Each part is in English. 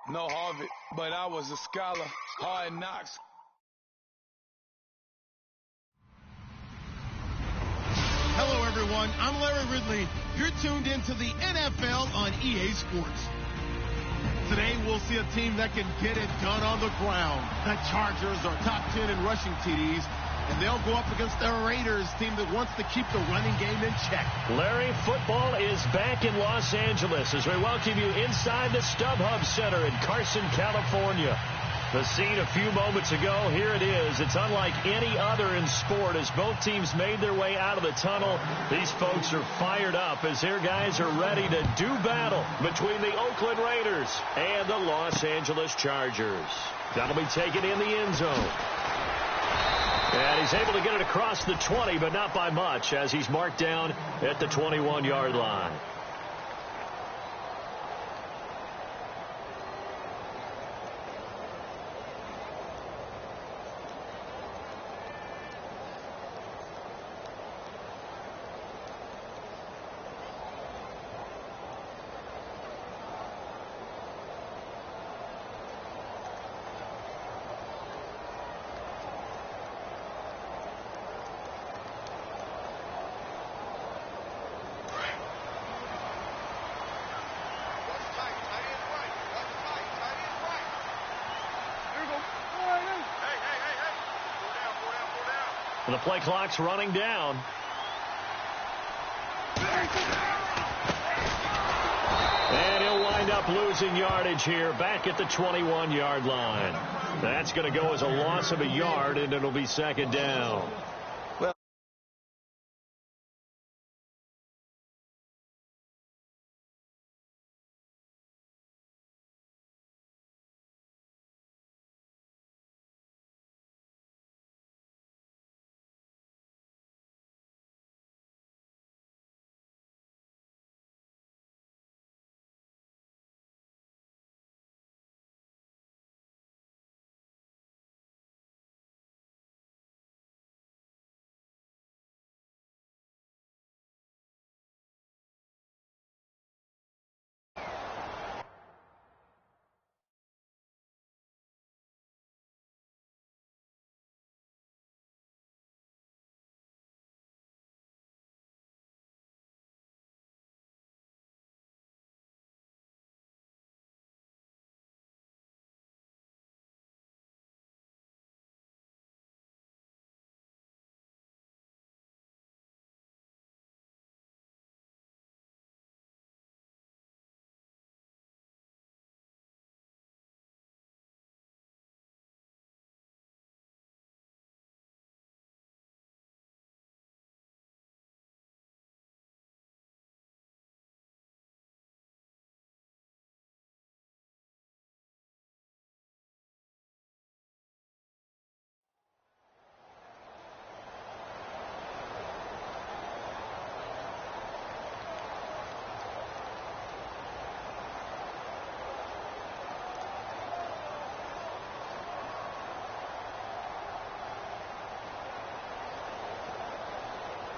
No Harvard, but I was a scholar. Hard knocks. Hello, everyone. I'm Larry Ridley. You're tuned into the NFL on EA Sports. Today, we'll see a team that can get it done on the ground. The Chargers are top 10 in rushing TDs, and they'll go up against the Raiders team that wants to keep the running game in check. Larry, football is back in Los Angeles as we welcome you inside the StubHub Center in Carson, California. The scene a few moments ago, here it is. It's unlike any other in sport as both teams made their way out of the tunnel. These folks are fired up as their guys are ready to do battle between the Oakland Raiders and the Los Angeles Chargers. That'll be taken in the end zone. And he's able to get it across the 20, but not by much as he's marked down at the 21-yard line. The play clock's running down. And he'll wind up losing yardage here back at the 21-yard line. That's going to go as a loss of a yard, and it'll be second down.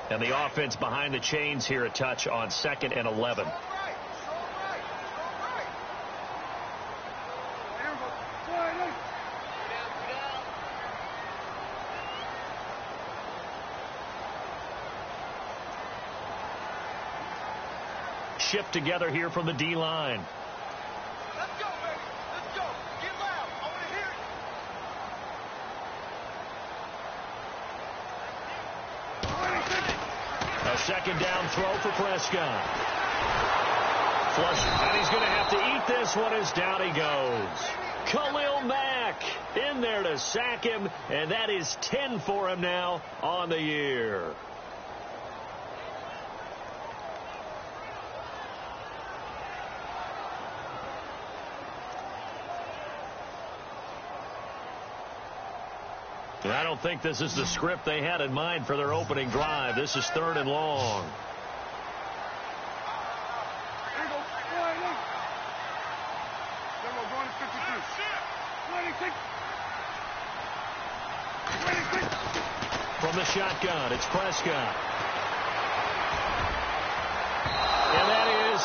And the offense behind the chains here a touch on 2nd and 11. Shift together here from the D-line. Let's go, baby. Let's go. Get loud. I want to hear it. A second down throw for Prescott. Flush, and he's going to have to eat this one as down he goes. Khalil Mack in there to sack him, and that is 10 for him now on the year. And I don't think this is the script they had in mind for their opening drive. This is 3rd and long. From the shotgun, it's Prescott. And that is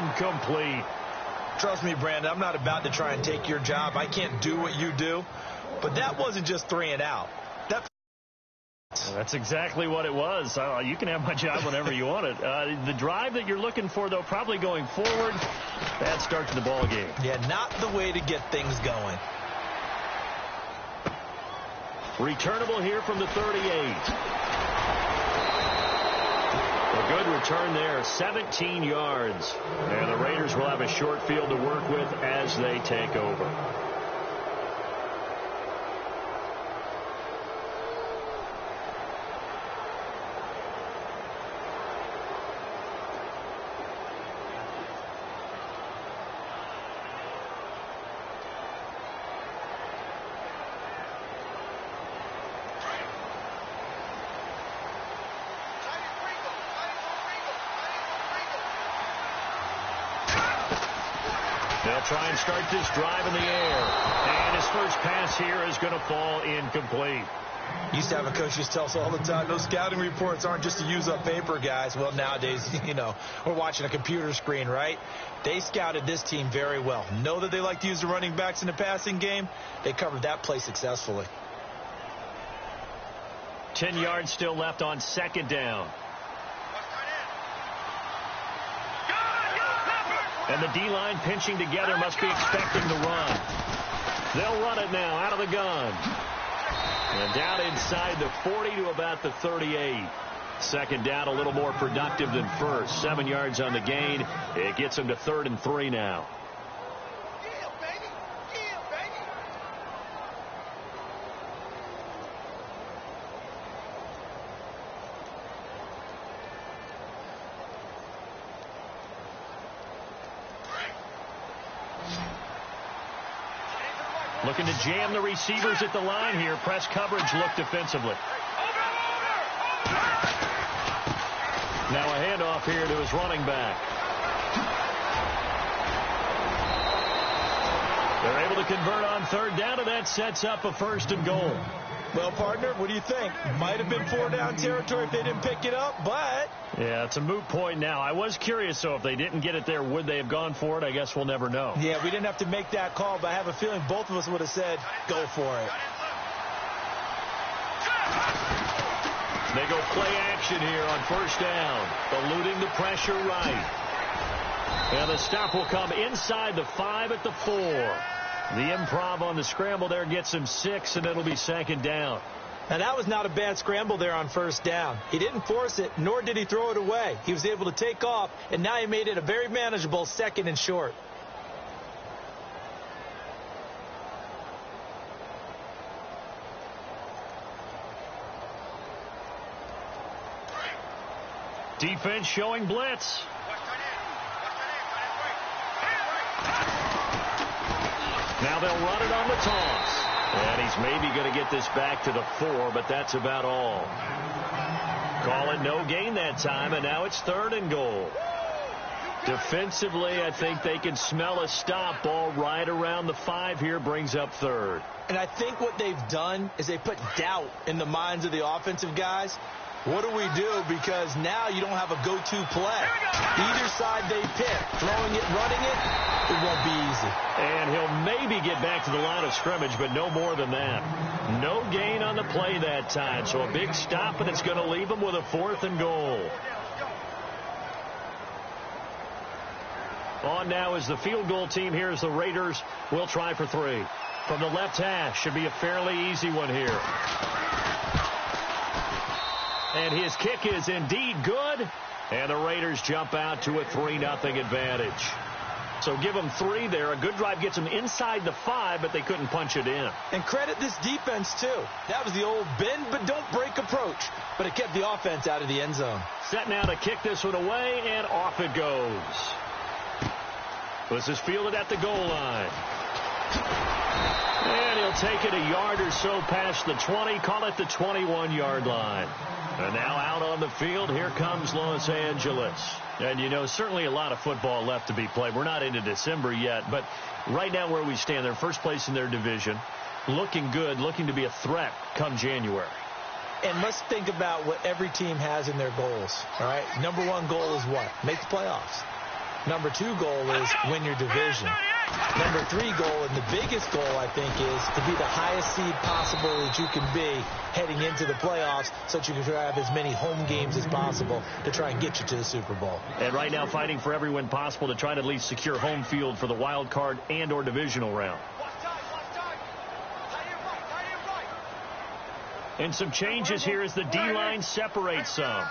incomplete. Trust me, Brandon, I'm not about to try and take your job. I can't do what you do. But that wasn't just 3 and out. That's exactly what it was. You can have my job whenever you want it. The drive that you're looking for, though, probably going forward. Bad start to the ball game. Yeah, not the way to get things going. Returnable here from the 38. A good return there, 17 yards. And the Raiders will have a short field to work with as they take over. They'll try and start this drive in the air. And his first pass here is going to fall incomplete. Used to have a coach just tell us all the time, those scouting reports aren't just to use up paper, guys. Well, nowadays, we're watching a computer screen, right? They scouted this team very well. Know that they like to use the running backs in the passing game. They covered that play successfully. 10 yards still left on second down. And the D-line pinching together, must be expecting the run. They'll run it now out of the gun. And down inside the 40 to about the 38. Second down a little more productive than first. 7 yards on the gain. It gets them to 3rd and 3 now. Looking to jam the receivers at the line here. Press coverage look defensively. Now a handoff here to his running back. They're able to convert on 3rd down, and that sets up a 1st and goal. Well, partner, what do you think? Might have been 4-down territory if they didn't pick it up, but... Yeah, it's a moot point now. I was curious, so if they didn't get it there, would they have gone for it? I guess we'll never know. Yeah, we didn't have to make that call, but I have a feeling both of us would have said, go for it. They go play action here on 1st down, eluding the pressure right. And the stop will come inside the 5 at the 4. The improv on the scramble there gets him 6, and it'll be 2nd down. Now, that was not a bad scramble there on 1st down. He didn't force it, nor did he throw it away. He was able to take off, and now he made it a very manageable 2nd and short. Defense showing blitz. Now they'll run it on the toss. And he's maybe going to get this back to the 4, but that's about all. Call it no gain that time, and now it's 3rd and goal. Defensively, I think they can smell a stop. Ball right around the 5 here, brings up 3rd. And I think what they've done is they put doubt in the minds of the offensive guys. What do we do? Because now you don't have a go-to play. Either side they pick, throwing it, running it, it won't be easy. And he'll maybe get back to the line of scrimmage, but no more than that. No gain on the play that time. So a big stop, and it's going to leave him with a 4th and goal. On now is the field goal team here as the Raiders will try for 3. From the left hash, should be a fairly easy one here. And his kick is indeed good. And the Raiders jump out to a 3-0 advantage. So give them 3 there. A good drive gets them inside the 5, but they couldn't punch it in. And credit this defense, too. That was the old bend but don't break approach. But it kept the offense out of the end zone. Set now to kick this one away, and off it goes. This is fielded at the goal line. And he'll take it a yard or so past the 20. Call it the 21-yard line. And now out on the field, here comes Los Angeles. And, certainly a lot of football left to be played. We're not into December yet, but right now where we stand, they're first place in their division, looking good, looking to be a threat come January. And let's think about what every team has in their goals, all right? Number 1 goal is what? Make the playoffs. Number 2 goal is win your division. Number 3 goal, and the biggest goal, I think, is to be the highest seed possible that you can be heading into the playoffs so that you can have as many home games as possible to try and get you to the Super Bowl. And right now fighting for every win possible to try to at least secure home field for the wild card and or divisional round. And some changes here as the D-line separates some.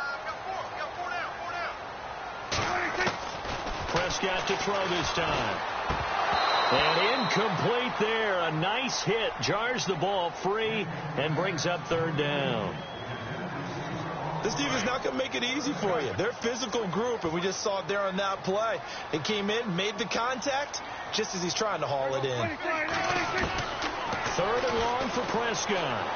Prescott to throw this time. And incomplete there. A nice hit. Jars the ball free and brings up 3rd down. This defense not going to make it easy for you. They're a physical group, and we just saw it there on that play. They came in, made the contact, just as he's trying to haul it in. 3rd and long for Prescott.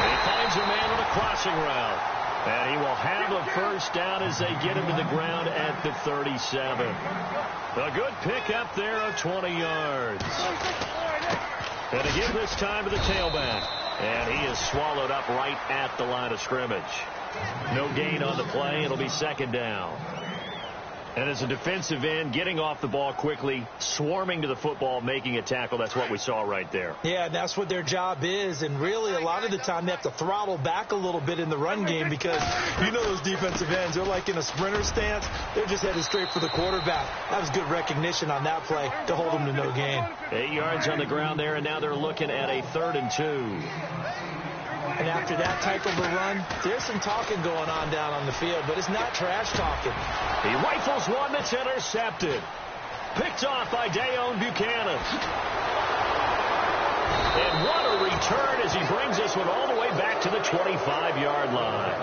He finds a man with a crossing route. And he will have a 1st down as they get him to the ground at the 37. A good pickup there of 20 yards. And again this time to the tailback. And he is swallowed up right at the line of scrimmage. No gain on the play. It'll be 2nd down. And as a defensive end, getting off the ball quickly, swarming to the football, making a tackle, that's what we saw right there. Yeah, that's what their job is. And really, a lot of the time, they have to throttle back a little bit in the run game because you know those defensive ends, they're like in a sprinter stance. They're just headed straight for the quarterback. That was good recognition on that play to hold them to no gain. 8 yards on the ground there, and now they're looking at a 3rd and 2. And after that type of a run, there's some talking going on down on the field, but it's not trash talking. He rifles one that's intercepted. Picked off by Dayon Buchanan. And what a return as he brings this one all the way back to the 25-yard line.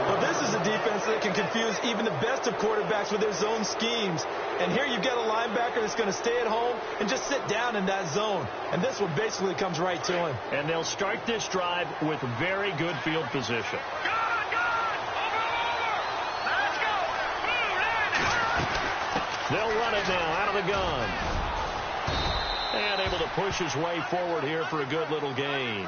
Well, this is a defense that can confuse even the best of quarterbacks with their zone schemes. And here you've got a linebacker that's going to stay at home and just sit down in that zone. And this one basically comes right to him. And they'll start this drive with very good field position. They'll run it now out of the gun. And able to push his way forward here for a good little gain.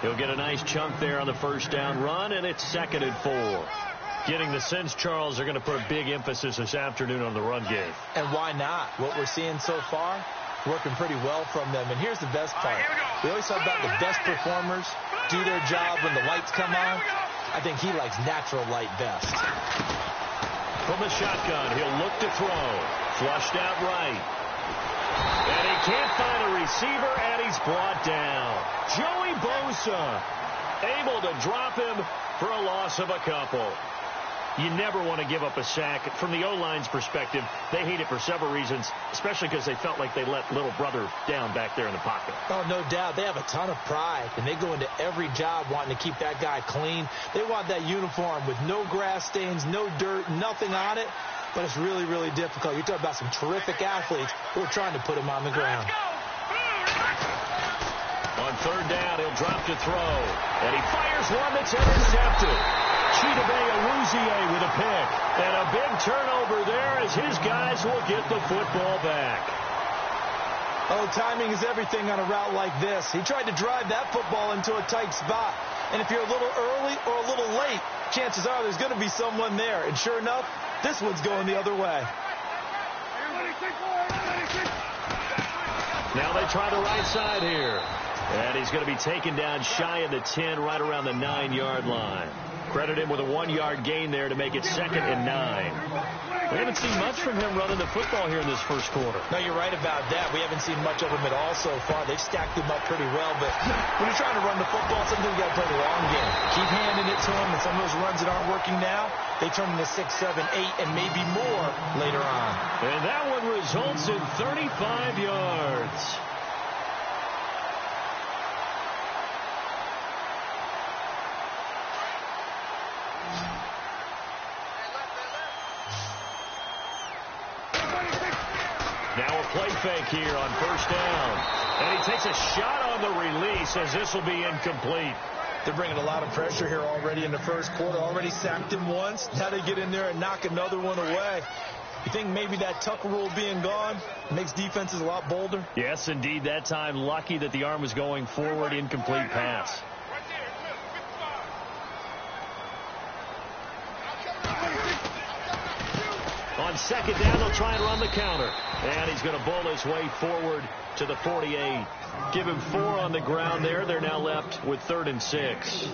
He'll get a nice chunk there on the 1st down run, and it's 2nd and 4. Getting the sense, Charles, they're going to put a big emphasis this afternoon on the run game. And why not? What we're seeing so far, working pretty well from them. And here's the best part. We always talk about the best performers do their job when the lights come on. I think he likes natural light best. From the shotgun, he'll look to throw. Flushed out right. And he can't find a receiver, and he's brought down. Joey Bosa able to drop him for a loss of a couple. You never want to give up a sack. From the O-line's perspective, they hate it for several reasons, especially because they felt like they let little brother down back there in the pocket. Oh, no doubt. They have a ton of pride, and they go into every job wanting to keep that guy clean. They want that uniform with no grass stains, no dirt, nothing on it. But it's really, really difficult. You're talking about some terrific athletes who are trying to put him on the ground. On 3rd down, he'll drop to throw. And he fires one that's intercepted. Chidobe Awuzie with a pick. And a big turnover there as his guys will get the football back. Oh, timing is everything on a route like this. He tried to drive that football into a tight spot. And if you're a little early or a little late, chances are there's going to be someone there. And sure enough, this one's going the other way. Now they try the right side here. And he's going to be taken down shy of the 10, right around the 9-yard line. Credit him with a 1-yard gain there to make it 2nd and 9. We haven't seen much from him running the football here in this first quarter. No, you're right about that. We haven't seen much of him at all so far. They've stacked him up pretty well. But when you're trying to run the football, sometimes you got to play the long game. Keep handing it to him, and some of those runs that aren't working now, they turn into 6, 7, 8, and maybe more later on. And that one results in 35 yards. Now a play fake here on 1st down. And he takes a shot on the release as this will be incomplete. They're bringing a lot of pressure here already in the first quarter. Already sacked him once. Now they get in there and knock another one away. You think maybe that Tucker rule being gone makes defenses a lot bolder? Yes, indeed. That time, lucky that the arm was going forward. Incomplete pass. second down, they'll try and run the counter. And he's going to bowl his way forward to the 48. Give him 4 on the ground there. They're now left with 3rd and 6.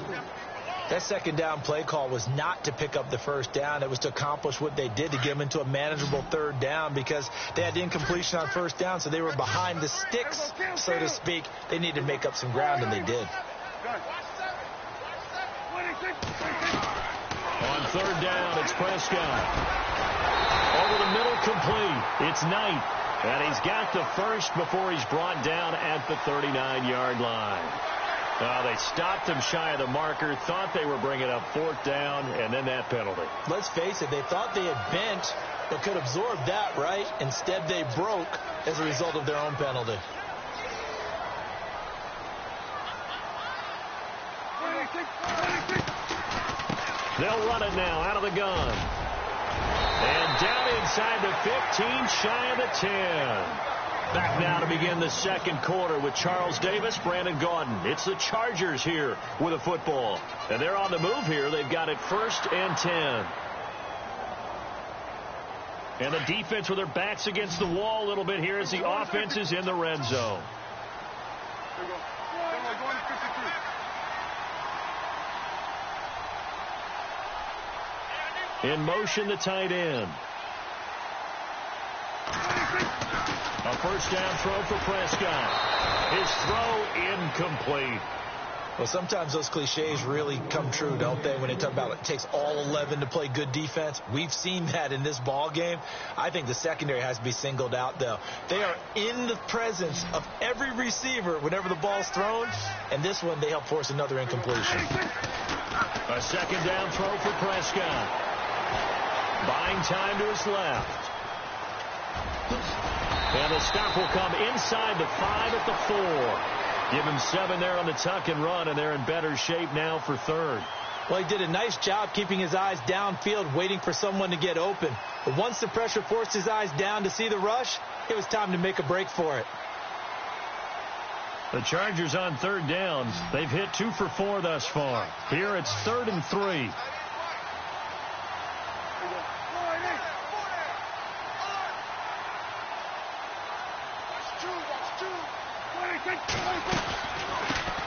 That second down play call was not to pick up the first down. It was to accomplish what they did, to get them into a manageable 3rd down, because they had the incompletion on first down, so they were behind the sticks, so to speak. They needed to make up some ground, and they did. On 3rd down, it's Prescott. Over the middle, complete. It's Knight. And he's got the first before he's brought down at the 39-yard line. They stopped him shy of the marker, thought they were bringing up 4th down, and then that penalty. Let's face it, they thought they had bent but could absorb that, right? Instead, they broke as a result of their own penalty. They'll run it now out of the gun. And down inside the 15, shy of the 10. Back now to begin the second quarter with Charles Davis, Brandon Gaudin. It's the Chargers here with a football. And they're on the move here. They've got it 1st and 10. And the defense with their backs against the wall a little bit here as the offense is in the red zone. In motion, the tight end. A first down throw for Prescott. His throw incomplete. Well, sometimes those cliches really come true, don't they, when they talk about it takes all 11 to play good defense. We've seen that in this ball game. I think the secondary has to be singled out, though. They are in the presence of every receiver whenever the ball's thrown, and this one they help force another incompletion. A second down throw for Prescott. Buying time to his left. And the stop will come inside the 5 at the 4. Give him 7 there on the tuck and run, and they're in better shape now for 3rd. Well, he did a nice job keeping his eyes downfield, waiting for someone to get open. But once the pressure forced his eyes down to see the rush, it was time to make a break for it. The Chargers on 3rd down. They've hit 2 for 4 thus far. Here it's 3rd and 3.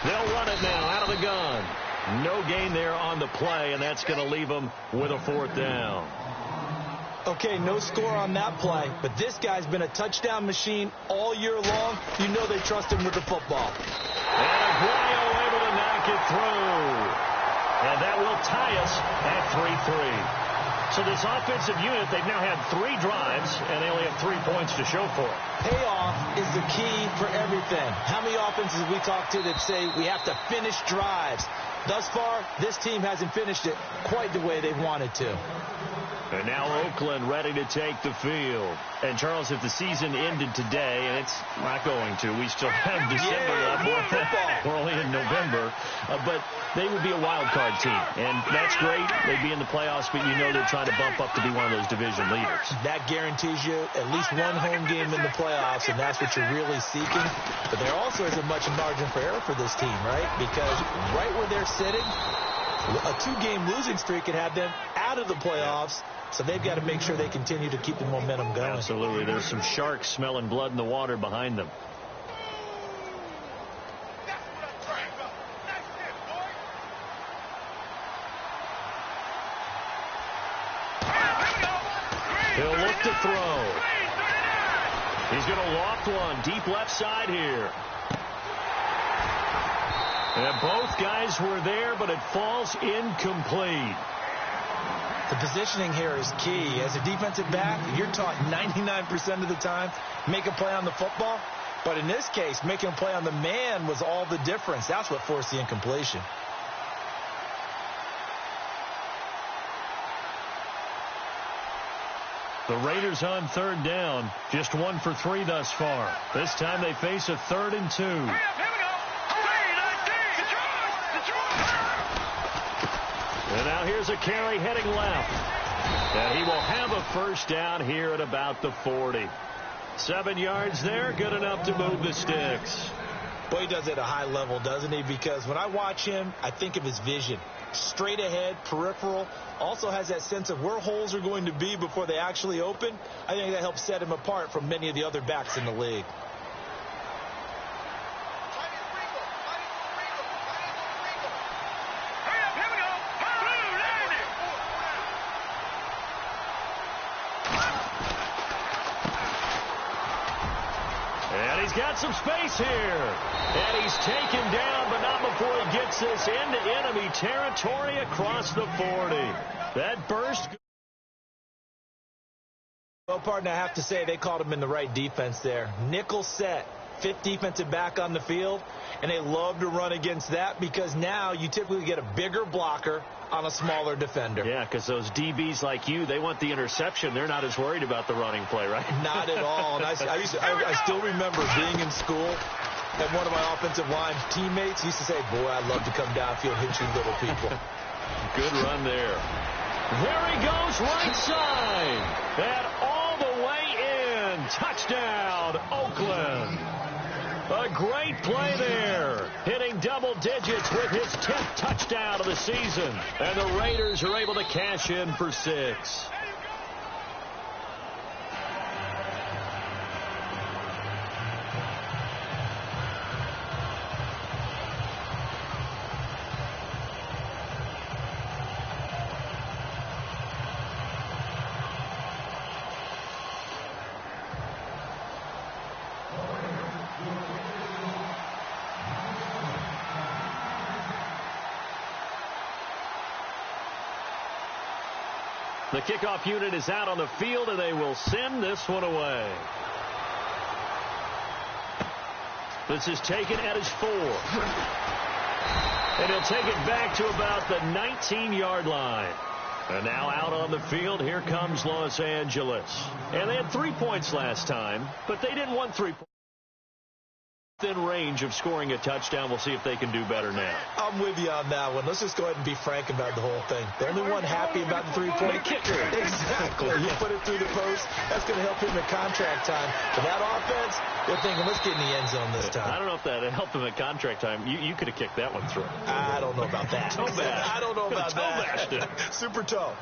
They'll run it now out of the gun. No gain there on the play, and that's going to leave them with a 4th down. Okay, no score on that play, but this guy's been a touchdown machine all year long. You know they trust him with the football. And Aguayo able to knock it through. And that will tie us at 3-3. So this offensive unit, they've now had 3 drives, and they only have 3 points to show for it. Payoff is the key for everything. How many offenses have we talked to that say we have to finish drives? Thus far, this team hasn't finished it quite the way they wanted to. And now Oakland ready to take the field. And, Charles, if the season ended today, and it's not going to, we still have December left. We're only in November. But they would be a wild card team. And that's great. They'd be in the playoffs, but you know they're trying to bump up to be one of those division leaders. That guarantees you at least one home game in the playoffs, and that's what you're really seeking. But there also isn't much margin for error for this team, right? Because right where they're sitting, a 2-game losing streak could have them out of the playoffs. So they've got to make sure they continue to keep the momentum going. Absolutely. There's some sharks smelling blood in the water behind them. He'll look to throw. He's going to loft one deep left side here. And both guys were there, but it falls incomplete. The positioning here is key. As a defensive back, you're taught 99% of the time, make a play on the football. But in this case, making a play on the man was all the difference. That's what forced the incompletion. The Raiders on 3rd down, just 1 for 3 thus far. This time they face a 3rd and 2. And now here's a carry heading left. And he will have a first down here at about the 40. 7 yards there, good enough to move the sticks. Boy, he does it at a high level, doesn't he? Because when I watch him, I think of his vision. Straight ahead, peripheral, also has that sense of where holes are going to be before they actually open. I think that helps set him apart from many of the other backs in the league. And he's got some space here. And he's taken down, but not before he gets this into enemy territory across the 40. That burst. Well, partner, I have to say they called him in the right defense there. Nickel set, fifth defensive back on the field, and they love to run against that because now you typically get a bigger blocker on a smaller defender. Yeah, because those DBs like you, they want the interception. They're not as worried about the running play, right? Not at all. And I still remember being in school, and one of my offensive line teammates used to say, boy, I'd love to come downfield and hit you little people. Good run there. There he goes, right side. And all the way in. Touchdown, Oakland. A great play there. Hitting double digits with his 10th touchdown of the season. And the Raiders are able to cash in for 6. The kickoff unit is out on the field, and they will send this one away. This is taken at his 4. And he'll take it back to about the 19-yard line. And now out on the field, here comes Los Angeles. And they had 3 points last time, but they didn't want 3 points. Within range of scoring a touchdown. We'll see if they can do better now. I'm with you on that one. Let's just go ahead and be frank about the whole thing. The only one happy about the 3-point kicker. Exactly. You put it through the post. That's going to help him at contract time. But that offense, they're thinking, let's get in the end zone this time. I don't know if that helped him at contract time. You could have kicked that one through. I don't know about that. Toe bash. I don't know about that. Toe Super toe.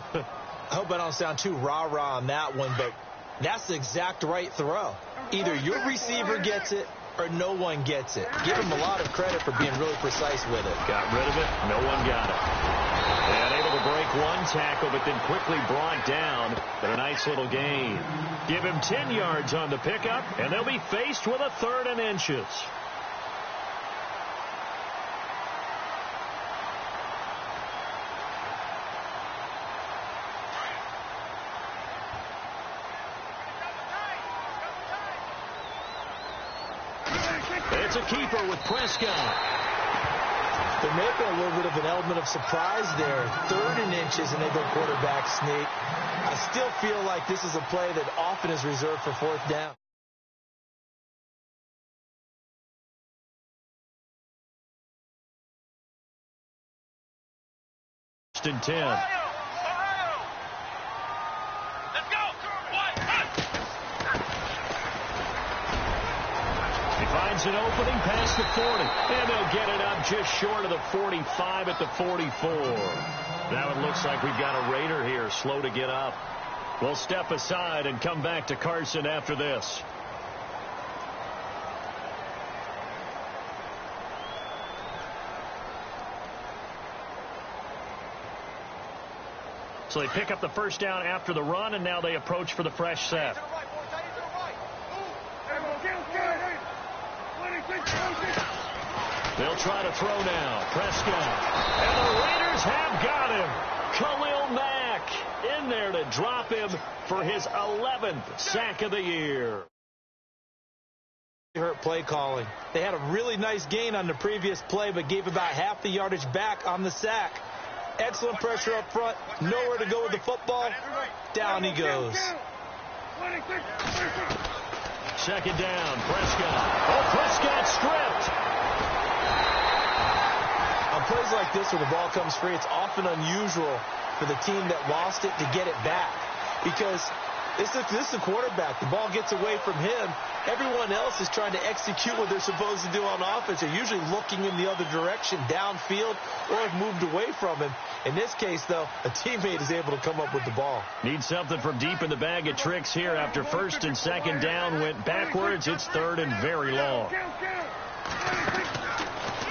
I hope I don't sound too rah-rah on that one, but that's the exact right throw. Either your receiver gets it or no one gets it. Give him a lot of credit for being really precise with it. Got rid of it. No one got it. And able to break one tackle, but then quickly brought down. But a nice little gain. Give him 10 yards on the pickup, and they'll be faced with a 3rd and inches. It's a keeper with Prescott. There may have been a little bit of an element of surprise there. 3rd and inches, and they go quarterback sneak. I still feel like this is a play that often is reserved for 4th down. First and 10. Finds an opening past the 40, and they'll get it up just short of the 45 at the 44. Now it looks like we've got a Raider here, slow to get up. We'll step aside and come back to Carson after this. So they pick up the first down after the run, and now they approach for the fresh set. They'll try to throw now. Prescott. And the Raiders have got him. Khalil Mack in there to drop him for his 11th sack of the year. Hurt play calling. They had a really nice gain on the previous play, but gave about half the yardage back on the sack. Excellent pressure up front. Nowhere to go with the football. Down he goes. Second down. Prescott. Oh, Prescott stripped. On plays like this where the ball comes free, it's often unusual for the team that lost it to get it back. Because This is the quarterback. The ball gets away from him. Everyone else is trying to execute what they're supposed to do on offense. They're usually looking in the other direction, downfield, or have moved away from him. In this case, though, a teammate is able to come up with the ball. Need something from deep in the bag of tricks here. After first and second down went backwards, it's third and very long.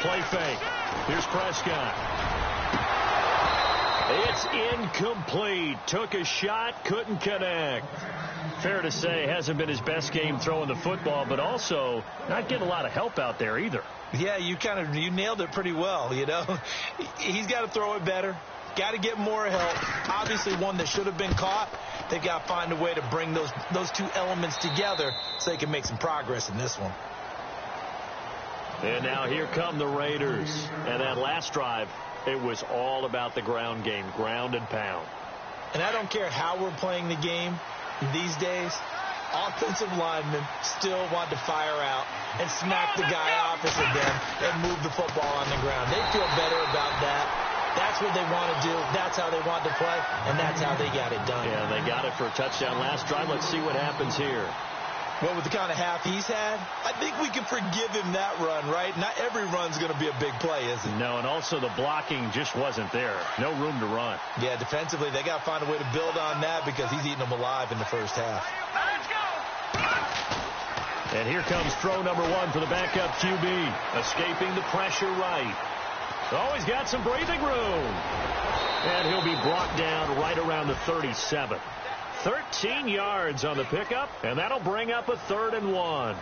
Play fake. Here's Prescott. It's incomplete. Took a shot, couldn't connect. Fair to say, hasn't been his best game throwing the football, but also not getting a lot of help out there either. Yeah, you nailed it pretty well, you know. He's got to throw it better. Got to get more help. Obviously one that should have been caught. They've got to find a way to bring those two elements together so they can make some progress in this one. And now here come the Raiders. And that last drive, it was all about the ground game, ground and pound. And I don't care how we're playing the game these days, offensive linemen still want to fire out and smack the guy opposite them and move the football on the ground. They feel better about that. That's what they want to do. That's how they want to play, and that's how they got it done. Yeah, they got it for a touchdown last drive. Let's see what happens here. Well, with the kind of half he's had, I think we can forgive him that run, right? Not every run's going to be a big play, is it? No, and also the blocking just wasn't there. No room to run. Yeah, defensively, they got to find a way to build on that because he's eating them alive in the first half. And here comes throw number one for the backup QB. Escaping the pressure right. Oh, he's got some breathing room. And he'll be brought down right around the 37. 13 yards on the pickup, and that'll bring up a 3rd and 1.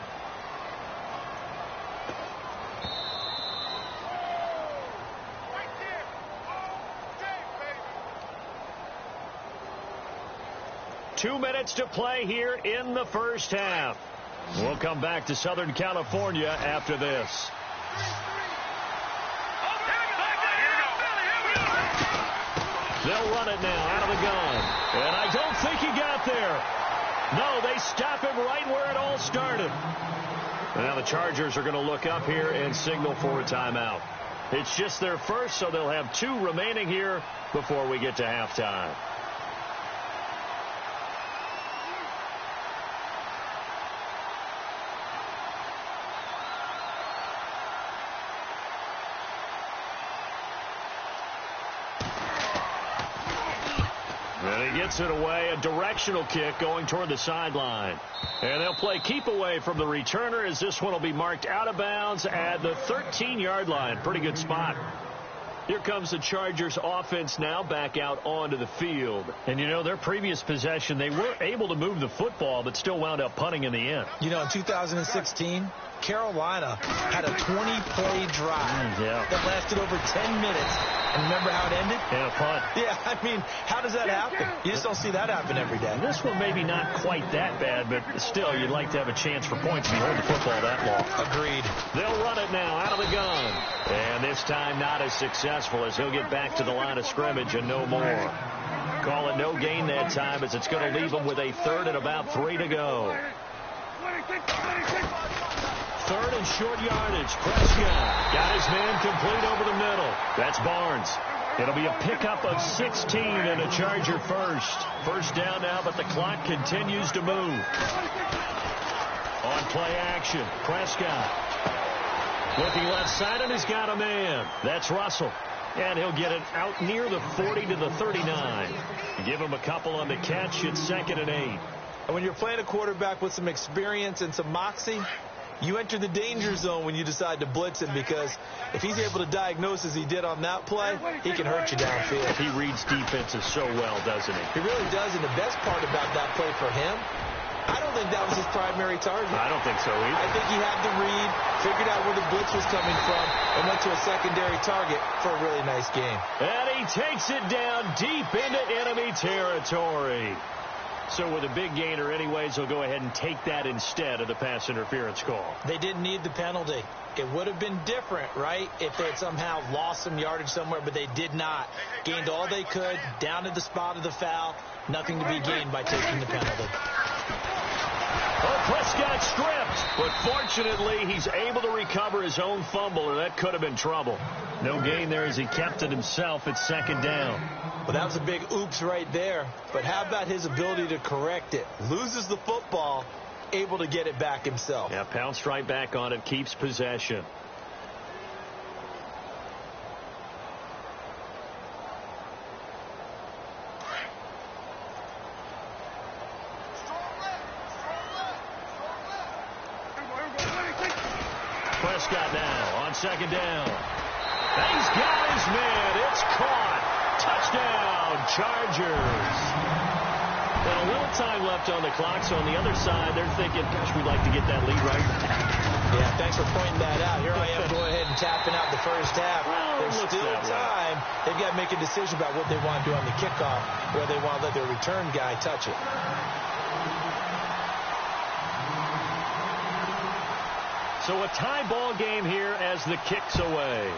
Two minutes to play here in the first half. We'll come back to Southern California after this. They'll run it now out of the gun. And I don't think he got there. No, they stop him right where it all started. And now the Chargers are going to look up here and signal for a timeout. It's just their first, so they'll have 2 remaining here before we get to halftime. And he gets it away, a directional kick going toward the sideline. And they'll play keep away from the returner as this one will be marked out of bounds at the 13-yard line. Pretty good spot. Here comes the Chargers offense now back out onto the field. And, you know, their previous possession, they were able to move the football but still wound up punting in the end. You know, in 2016, Carolina had a 20-play drive that lasted over 10 minutes. And remember how it ended? And a punt. Yeah, I mean, how does that happen? You just don't see that happen every day. This one maybe not quite that bad, but still, you'd like to have a chance for points if you hold the football that long. Agreed. They'll run it now out of the gun. And this time not as successful as he'll get back to the line of scrimmage and no more. Call it no gain that time as it's going to leave him with a 3rd and about 3 to go. 3rd and short yardage. Prescott got his man complete over the middle. That's Barnes. It'll be a pickup of 16 and a Charger first. First down now, but the clock continues to move. On play action, Prescott. Looking left side, and he's got a man. That's Russell. And he'll get it out near the 40 to the 39. Give him a couple on the catch. It's 2nd and 8. And when you're playing a quarterback with some experience and some moxie, you enter the danger zone when you decide to blitz him, because if he's able to diagnose as he did on that play, he can hurt you downfield. He reads defenses so well, doesn't he? He really does, and the best part about that play for him, I don't think that was his primary target. I don't think so either. I think he had the read, figured out where the blitz was coming from, and went to a secondary target for a really nice game. And he takes it down deep into enemy territory. So with a big gainer anyways, they'll go ahead and take that instead of the pass interference call. They didn't need the penalty. It would have been different, right, if they had somehow lost some yardage somewhere, but they did not. Gained all they could, down to the spot of the foul. Nothing to be gained by taking the penalty. Oh, Prescott stripped. But fortunately, he's able to recover his own fumble, or that could have been trouble. No gain there as he kept it himself at second down. Well, that was a big oops right there. But how about his ability to correct it? Loses the football, able to get it back himself. Yeah, pounced right back on it, keeps possession. Prescott now on second down. He's got his man. It's caught. Touchdown, Chargers. And a little time left on the clock, so on the other side, they're thinking, gosh, we'd like to get that lead right. Yeah, thanks for pointing that out. Here I am going ahead and tapping out the first half. Well, there's still time. They've got to make a decision about what they want to do on the kickoff, where they want to let their return guy touch it. So a tie ball game here as the kick's away.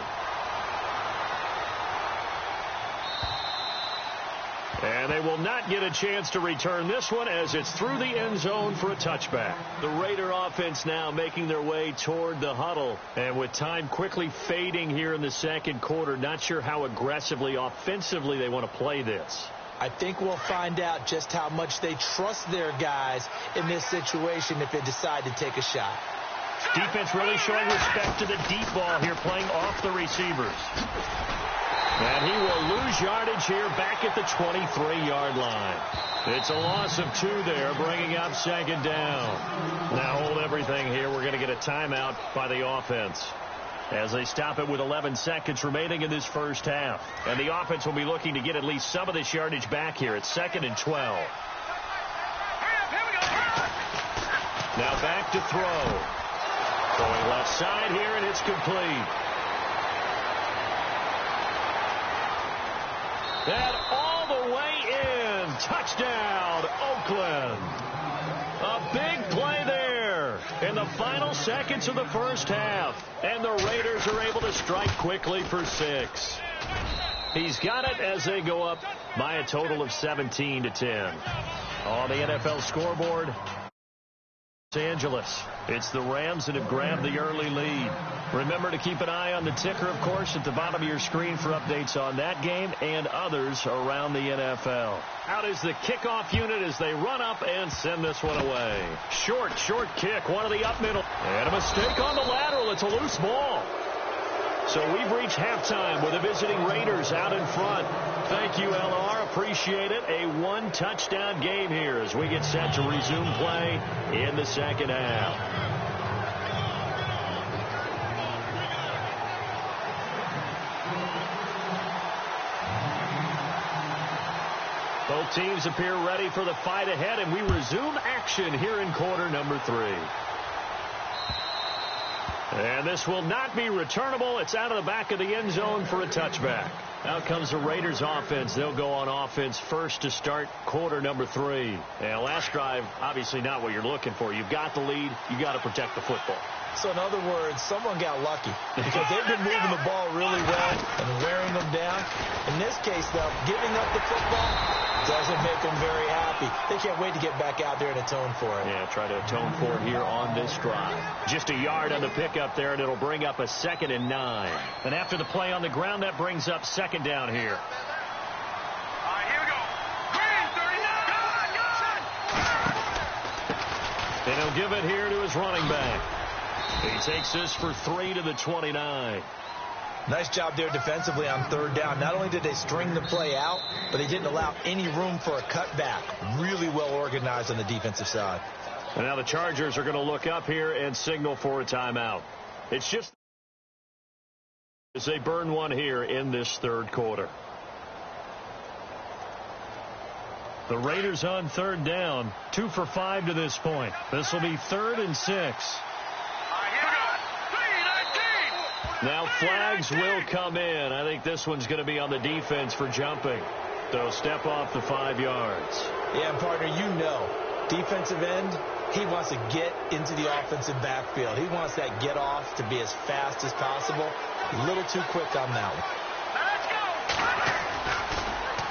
And they will not get a chance to return this one as it's through the end zone for a touchback. The Raider offense now making their way toward the huddle. And with time quickly fading here in the second quarter, not sure how aggressively, offensively they want to play this. I think we'll find out just how much they trust their guys in this situation if they decide to take a shot. Defense really showing respect to the deep ball here, playing off the receivers. And he will lose yardage here back at the 23-yard line. It's a loss of 2 there, bringing up second down. Now hold everything here. We're going to get a timeout by the offense as they stop it with 11 seconds remaining in this first half. And the offense will be looking to get at least some of this yardage back here. It's 2nd and 12. Now back to throw. Going left side here, and it's complete. And all the way in. Touchdown, Oakland. A big play there in the final seconds of the first half. And the Raiders are able to strike quickly for 6. He's got it as they go up by a total of 17-10. On the NFL scoreboard, Los Angeles. It's the Rams that have grabbed the early lead. Remember to keep an eye on the ticker, of course, at the bottom of your screen for updates on that game and others around the NFL. Out is the kickoff unit as they run up and send this one away. Short kick, one of the up middle. And a mistake on the lateral. It's a loose ball. So we've reached halftime with the visiting Raiders out in front. Thank you, LR. Appreciate it. A 1-touchdown game here as we get set to resume play in the second half. Both teams appear ready for the fight ahead, and we resume action here in quarter number 3. And this will not be returnable. It's out of the back of the end zone for a touchback. Out comes the Raiders offense. They'll go on offense first to start quarter number 3. And last drive, obviously not what you're looking for. You've got the lead. You've got to protect the football. So in other words, someone got lucky because they've been moving the ball really well and wearing them down. In this case, though, giving up the football doesn't make them very happy. They can't wait to get back out there and atone for it. Yeah, try to atone for it here on this drive. Just a yard on the pickup there, and it'll bring up a 2nd and 9. And after the play on the ground, that brings up second down here. All right, here we go. Green, 39. And he'll give it here to his running back. He takes this for 3 to the 29. Nice job there defensively on 3rd down. Not only did they string the play out, but they didn't allow any room for a cutback. Really well organized on the defensive side. And now the Chargers are going to look up here and signal for a timeout. It's just as they burn one here in this 3rd quarter. The Raiders on 3rd down, 2 for 5 to this point. This will be 3rd and 6. Now flags will come in. I think this one's going to be on the defense for jumping. They'll step off the 5 yards. Yeah, partner, you know, defensive end, he wants to get into the offensive backfield. He wants that get off to be as fast as possible. A little too quick on that one.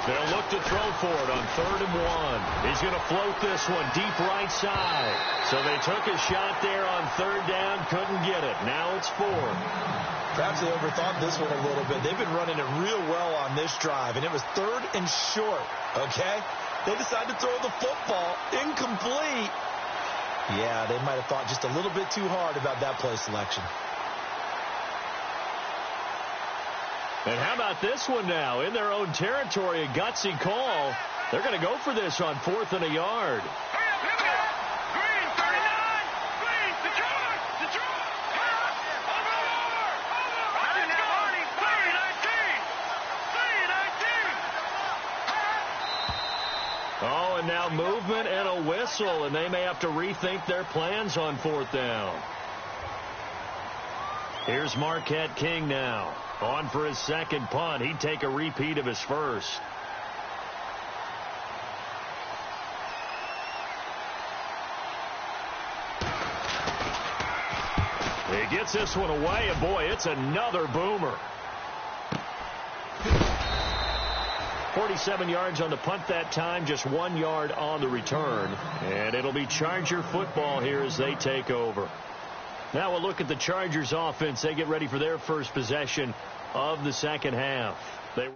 They'll look to throw for it on 3rd and 1. He's going to float this one deep right side. So they took a shot there on 3rd down, couldn't get it. Now it's 4th. Perhaps they overthought this one a little bit. They've been running it real well on this drive, and it was 3rd and short, okay? They decided to throw the football incomplete. Yeah, they might have thought just a little bit too hard about that play selection. And how about this one now? In their own territory, a gutsy call. They're going to go for this on 4th and a yard. Green, 39. Green, the charge. The charge. Over. Let's go. 3-19. Oh, and now movement and a whistle, and they may have to rethink their plans on 4th down. Here's Marquette King now. On for his second punt. He'd take a repeat of his first. He gets this one away, and boy, it's another boomer. 47 yards on the punt that time, just 1 yard on the return. And it'll be Charger football here as they take over. Now we'll look at the Chargers offense. They get ready for their first possession of the second half. They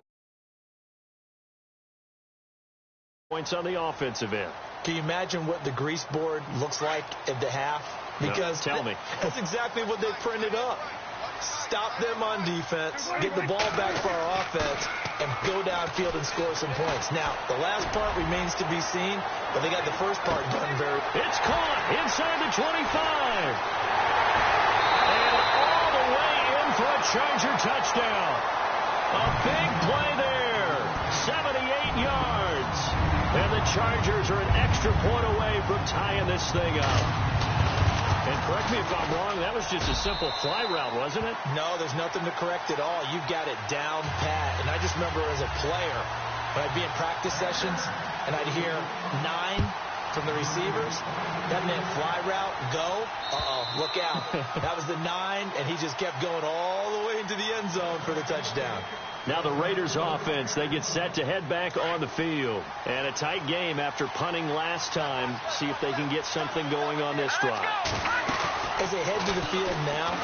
points on the offensive end. Can you imagine what the grease board looks like at the half? Because no, tell me. That's exactly what they printed up. Stop them on defense, get the ball back for our offense, and go downfield and score some points. Now, the last part remains to be seen, but they got the first part done very well. It's caught inside the 25. And all the way in for a Charger touchdown. A big play there. 78 yards. And the Chargers are an extra point away from tying this thing up. And correct me if I'm wrong, that was just a simple fly route, wasn't it? No, there's nothing to correct at all. You've got it down pat. And I just remember as a player, when I'd be in practice sessions, and I'd hear 9 from the receivers, that meant fly route, go, look out. That was the 9, and he just kept going all the way into the end zone for the touchdown. Now the Raiders offense, they get set to head back on the field. And a tight game after punting last time. See if they can get something going on this drive. As they head to the field now,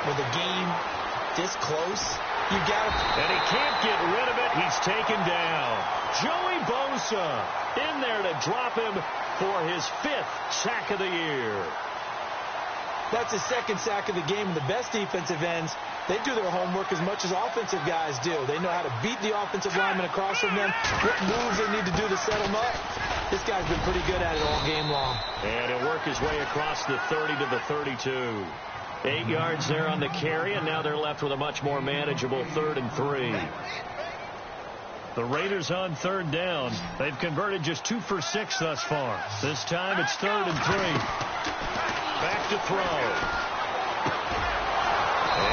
with a game this close, you got to... And he can't get rid of it. He's taken down. Joey Bosa in there to drop him for his 5th sack of the year. That's his 2nd sack of the game. And the best defensive ends, they do their homework as much as offensive guys do. They know how to beat the offensive lineman across from them, what moves they need to do to set them up. This guy's been pretty good at it all game long. And he'll work his way across the 30 to the 32. 8 yards there on the carry, and now they're left with a much more manageable 3rd and 3. The Raiders on 3rd down. They've converted just 2 for 6 thus far. This time it's 3rd and 3. Back to throw.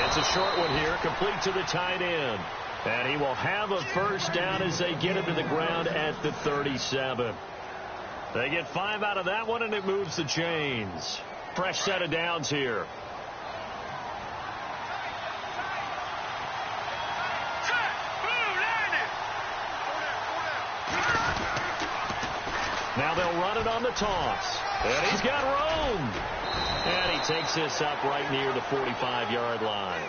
It's a short one here, complete to the tight end. And he will have a first down as they get him to the ground at the 37. They get 5 out of that one, and it moves the chains. Fresh set of downs here. Now they'll run it on the toss. And he's got room. And he takes this up right near the 45-yard line.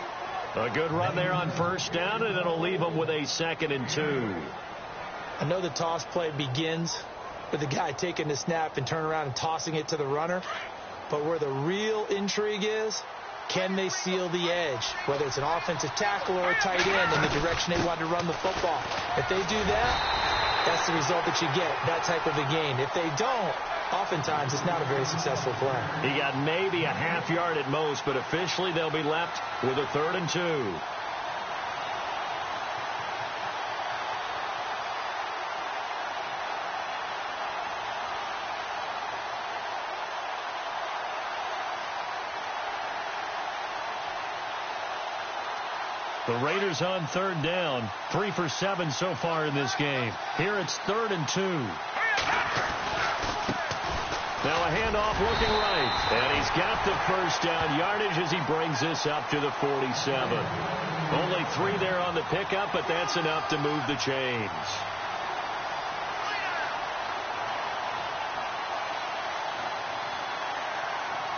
A good run there on first down, and it'll leave them with a 2nd and 2. I know the toss play begins with the guy taking the snap and turn around and tossing it to the runner. But where the real intrigue is, can they seal the edge? Whether it's an offensive tackle or a tight end in the direction they want to run the football. If they do that, that's the result that you get, that type of a gain. If they don't, oftentimes it's not a very successful play. He got maybe a half yard at most, but officially they'll be left with a 3rd and 2. The Raiders on 3rd down, 3 for 7 so far in this game. Here it's 3rd and 2. Now a handoff looking right. And he's got the first down yardage as he brings this up to the 47. Only 3 there on the pickup, but that's enough to move the chains.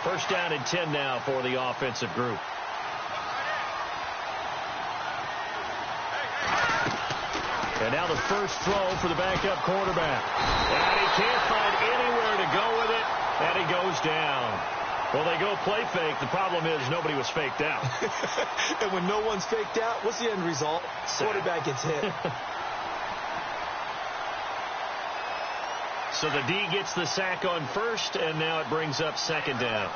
First down and 10 now for the offensive group. And now the first throw for the backup quarterback. And he can't find anywhere to go with it, and he goes down. Well, they go play fake. The problem is nobody was faked out. And when no one's faked out, what's the end result? Quarterback gets hit. So the D gets the sack on first, and now it brings up second down.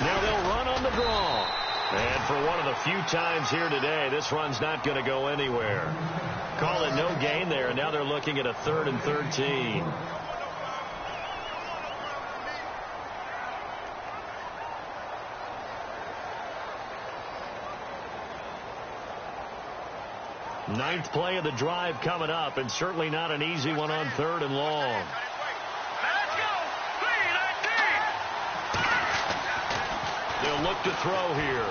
Now they'll run on the draw. And for one of the few times here today, this run's not going to go anywhere. Call it no gain there, and now they're looking at a 3rd and 13. Ninth play of the drive coming up, and certainly not an easy one on 3rd and long. They'll look to throw here.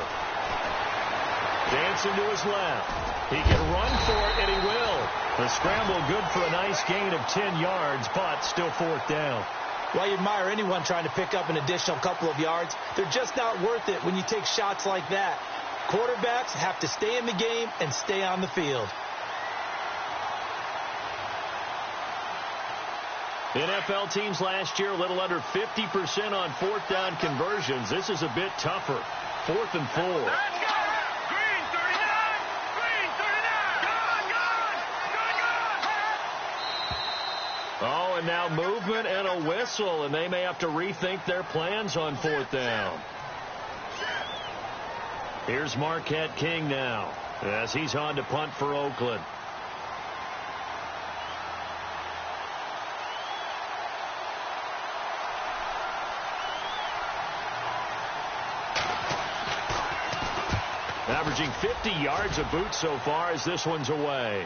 Dancing to his left. He can run for it, and he will. The scramble good for a nice gain of 10 yards, but still 4th down. Well, you admire anyone trying to pick up an additional couple of yards. They're just not worth it when you take shots like that. Quarterbacks have to stay in the game and stay on the field. NFL teams last year a little under 50% on 4th down conversions. This is a bit tougher. 4th and 4. Green 39! Green 39! Oh, and now movement and a whistle, and they may have to rethink their plans on 4th down. Here's Marquette King now as he's on to punt for Oakland. Averaging 50 yards a boot so far as this one's away.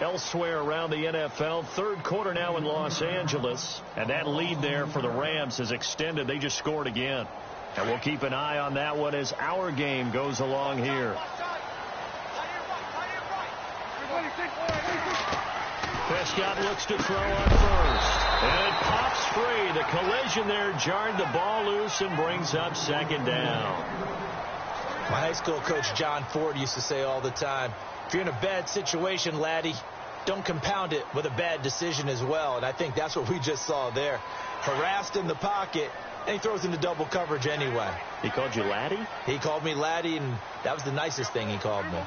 Elsewhere around the NFL, 3rd quarter now in Los Angeles, and that lead there for the Rams has extended. They just scored again, and we'll keep an eye on that one as our game goes along here. Prescott looks to throw on first, and it pops free. The collision there jarred the ball loose and brings up second down. My high school coach John Ford used to say all the time, if you're in a bad situation, laddie, don't compound it with a bad decision as well. And I think that's what we just saw there. Harassed in the pocket, and he throws into double coverage anyway. He called you laddie? He called me laddie, and that was the nicest thing he called me.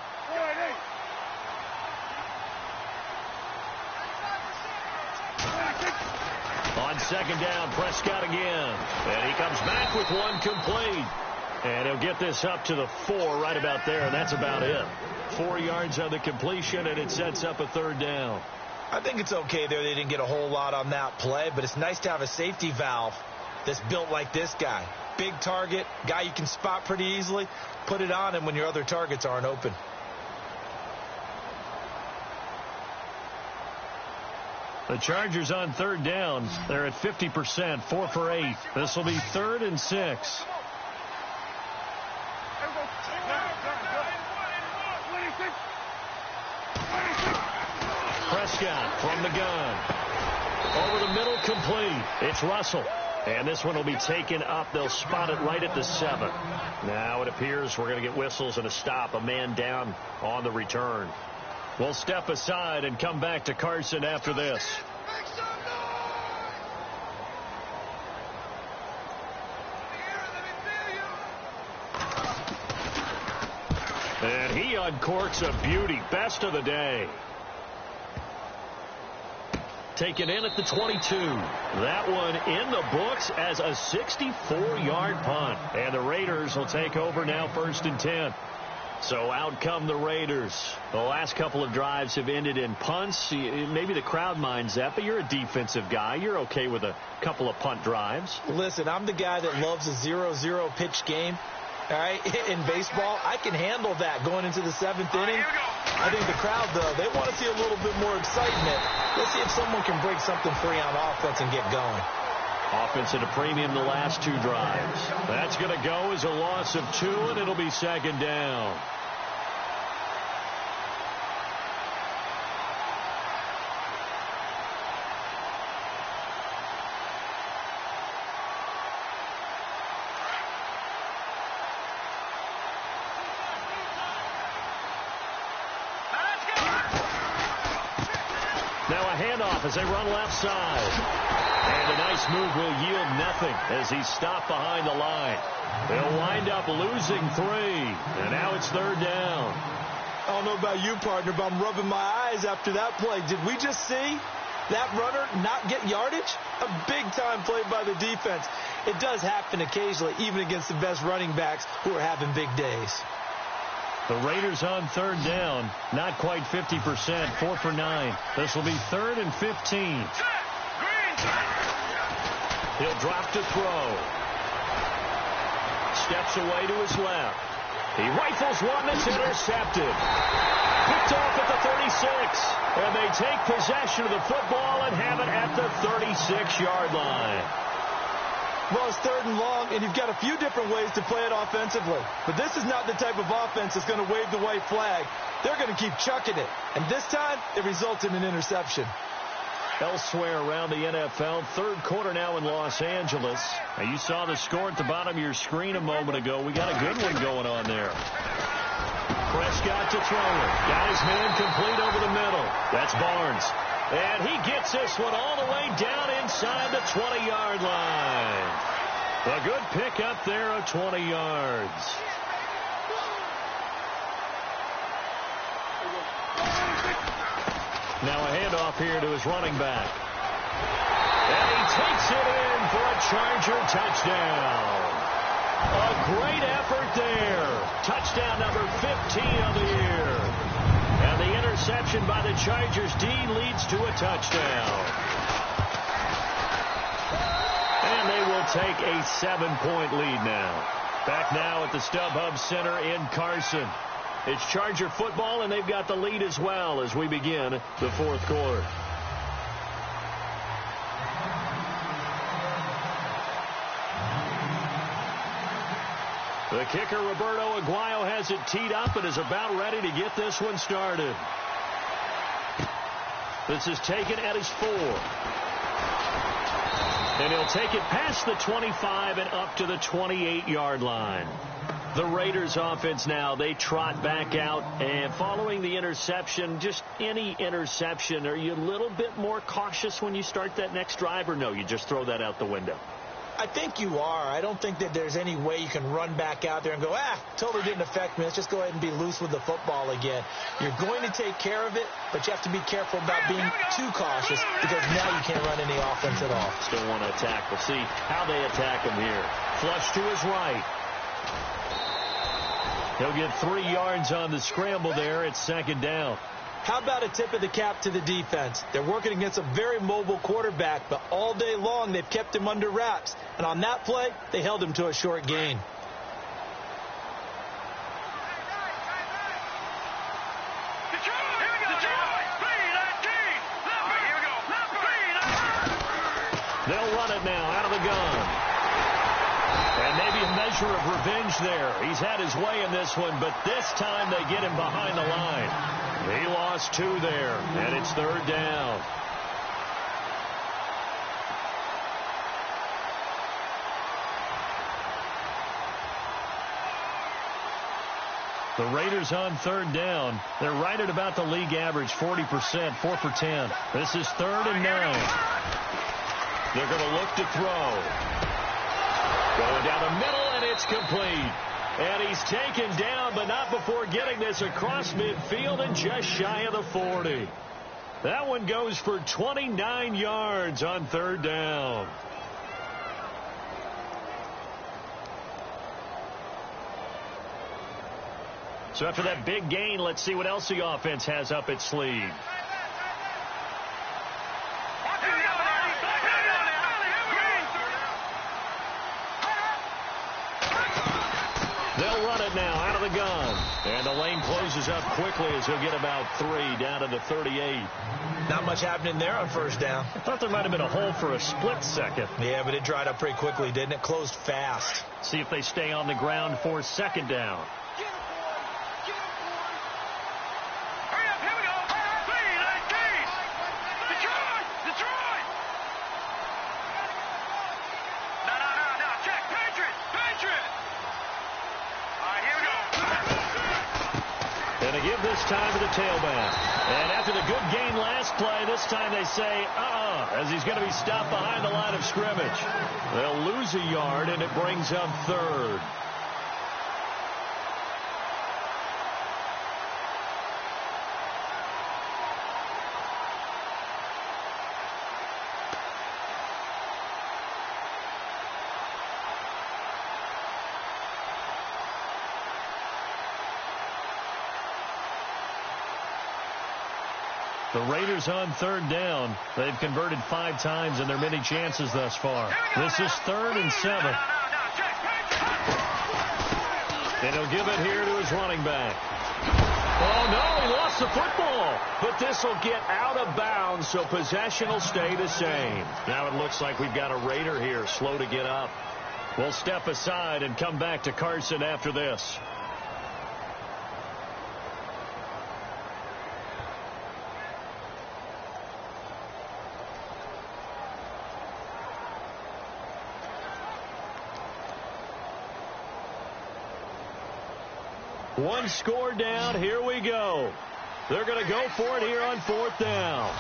On second down, Prescott again. And he comes back with one complete. And he'll get this up to the 4 right about there, and that's about it. 4 yards on the completion, and it sets up a 3rd down. I think it's okay there. They didn't get a whole lot on that play, but it's nice to have a safety valve that's built like this guy. Big target, guy you can spot pretty easily. Put it on him when your other targets aren't open. The Chargers on 3rd down. They're at 50%, 4 for 8. This will be 3rd and 6. Prescott from the gun. Over the middle, complete. It's Russell. And this one will be taken up. They'll spot it right at the 7. Now it appears we're going to get whistles and a stop. A man down on the return. We'll step aside and come back to Carson after this. And he uncorks a beauty. Best of the day. Taken in at the 22. That one in the books as a 64-yard punt. And the Raiders will take over now 1st and 10. So out come the Raiders. The last couple of drives have ended in punts. Maybe the crowd minds that, but you're a defensive guy. You're okay with a couple of punt drives. Listen, I'm the guy that loves a 0-0 pitch game. All right, in baseball, I can handle that going into the 7th inning. I think the crowd, though, they want to see a little bit more excitement. Let's see if someone can break something free on offense and get going. Offense at a premium the last 2 drives. That's going to go as a loss of 2, and it'll be second down. handoff as they run left side. And a nice move will yield nothing as he's stopped behind the line. They'll wind up losing 3. And now it's 3rd down. I don't know about you, partner, but I'm rubbing my eyes after that play. Did we just see that runner not get yardage? A big-time play by the defense. It does happen occasionally, even against the best running backs who are having big days. The Raiders on 3rd down. Not quite 50%. 4 for 9. This will be 3rd and 15. He'll drop to throw. Steps away to his left. He rifles one that's intercepted. Picked off at the 36. And they take possession of the football and have it at the 36-yard line. Well, it's 3rd and long, and you've got a few different ways to play it offensively. But this is not the type of offense that's going to wave the white flag. They're going to keep chucking it. And this time, it results in an interception. Elsewhere around the NFL, 3rd quarter now in Los Angeles. Now, you saw the score at the bottom of your screen a moment ago. We got a good one going on there. Prescott to throw it. Got his man complete over the middle. That's Barnes. And he gets this one all the way down inside the 20-yard line. A good pick up there of 20 yards. Now a handoff here to his running back. And he takes it in for a Charger touchdown. A great effort there. Touchdown number 15 of the year. And the interception by the Chargers D leads to a touchdown. And they will take a 7-point lead now. Back now at the StubHub Center in Carson. It's Charger football, and they've got the lead as well as we begin the 4th quarter. The kicker, Roberto Aguayo, has it teed up and is about ready to get this one started. This is taken at his 4. And he'll take it past the 25 and up to the 28-yard line. The Raiders offense now, they trot back out, and following the interception, just any interception, are you a little bit more cautious when you start that next drive, or no, you just throw that out the window? I think you are. I don't think that there's any way you can run back out there and go, totally didn't affect me. Let's just go ahead and be loose with the football again. You're going to take care of it, but you have to be careful about being too cautious because now you can't run any offense at all. Still want to attack. We'll see how they attack him here. Flush to his right. He'll get 3 yards on the scramble there. It's 2nd down. How about a tip of the cap to the defense? They're working against a very mobile quarterback, but all day long they've kept him under wraps. And on that play, they held him to a short gain. They'll run it now out of the gun. And maybe a measure of revenge there. He's had his way in this one, but this time they get him behind the line. He lost 2 there, and it's 3rd down. The Raiders on 3rd down. They're right at about the league average, 40%, 4 for 10. This is 3rd and 9. They're going to look to throw. Going down the middle, and it's complete. And he's taken down, but not before getting this across midfield and just shy of the 40. That one goes for 29 yards on 3rd down. So after that big gain, let's see what else the offense has up its sleeve. They'll run it now out of the gun. And the lane closes up quickly as he'll get about 3 down to the 38. Not much happening there on 1st down. I thought there might have been a hole for a split second. Yeah, but it dried up pretty quickly, didn't it? Closed fast. See if they stay on the ground for 2nd down. this time to the tailback. And after the good gain last play, this time they say, as he's going to be stopped behind the line of scrimmage. They'll lose a yard, and it brings up third. The Raiders on third down. They've converted 5 times in their many chances thus far. This is 3rd and 7. And he'll give it here to his running back. Oh, no, he lost the football. But this will get out of bounds, so possession will stay the same. Now it looks like we've got a Raider here, slow to get up. We'll step aside and come back to Carson after this. One score down. Here we go. They're going to go for it here on 4th down.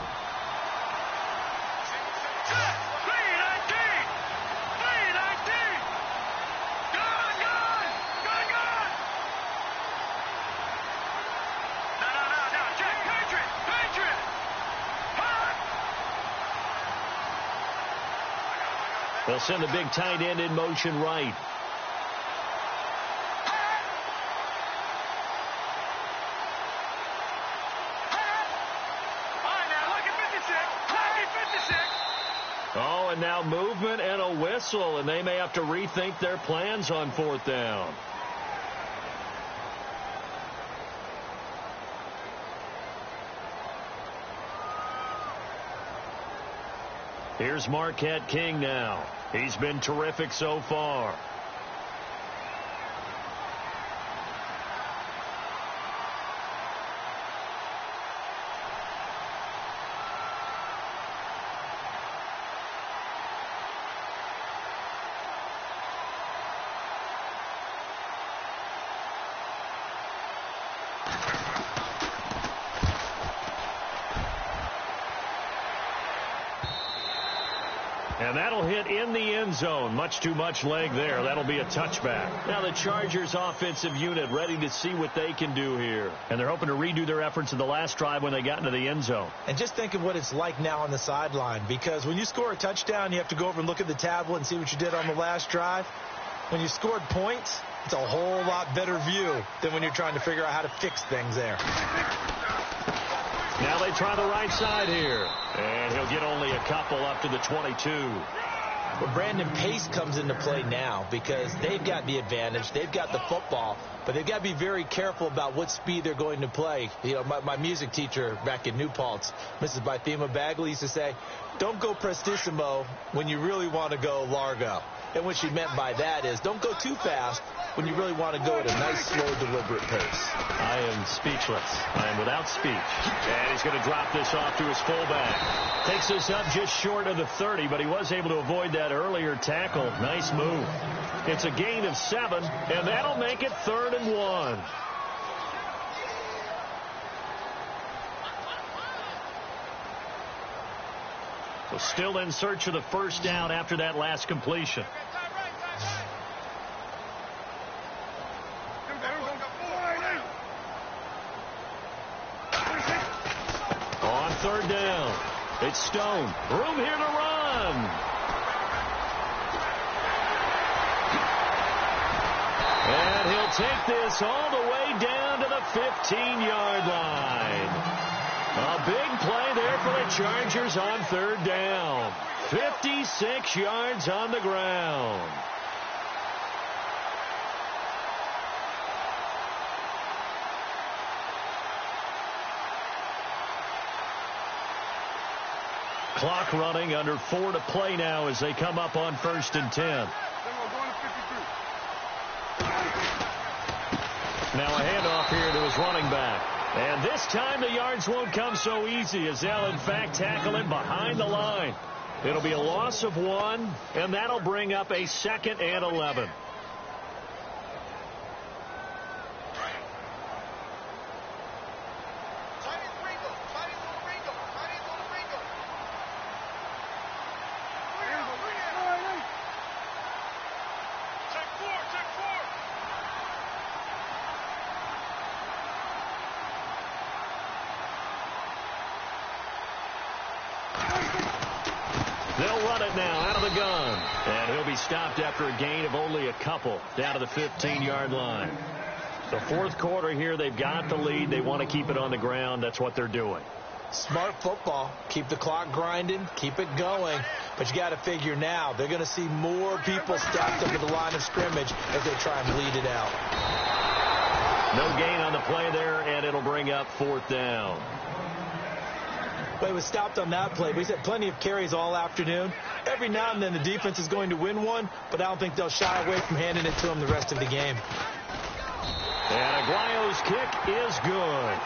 They'll send the big tight end in motion right. Oh, and now movement and a whistle, and they may have to rethink their plans on 4th down. Here's Marquette King now. He's been terrific so far. And that'll hit in the end zone. Much too much leg there. That'll be a touchback. Now the Chargers offensive unit ready to see what they can do here. And they're hoping to redo their efforts in the last drive when they got into the end zone. And just think of what it's like now on the sideline, because when you score a touchdown, you have to go over and look at the tablet and see what you did on the last drive. When you scored points, it's a whole lot better view than when you're trying to figure out how to fix things there. Now they try the right side here. And he'll get only a couple up to the 22. Well, Brandon, pace comes into play now because they've got the advantage. They've got the football, but they've got to be very careful about what speed they're going to play. You know, my music teacher back in New Paltz, Mrs. Bythema Bagley, used to say, don't go prestissimo when you really want to go largo. And what she meant by that is don't go too fast when you really want to go at a nice, slow, deliberate pace. I am speechless. I am without speech. And he's going to drop this off to his fullback. Takes this up just short of the 30, but he was able to avoid that earlier tackle. Nice move. It's a gain of 7, and that'll make it 3rd and 1. So still in search of the first down after that last completion. On 3rd down, it's Stone. Room here to run. And he'll take this all the way down to the 15-yard line. A big play there for the Chargers on 3rd down. 56 yards on the ground. Clock running, under 4 to play now as they come up on 1st and 10. Now a handoff here to his running back. And this time the yards won't come so easy as they'll in fact tackle him behind the line. It'll be a loss of 1, and that'll bring up a 2nd and 11. run it now out of the gun. And he'll be stopped after a gain of only a couple down to the 15-yard line. The fourth quarter here, they've got the lead. They want to keep it on the ground. That's what they're doing. Smart football. Keep the clock grinding. Keep it going. But you got to figure now they're going to see more people stacked up at the line of scrimmage as they try and bleed it out. No gain on the play there, and it'll bring up fourth down. But it was stopped on that play. He's had plenty of carries all afternoon. Every now and then the defense is going to win one, but I don't think they'll shy away from handing it to him the rest of the game. And Aguayo's kick is good.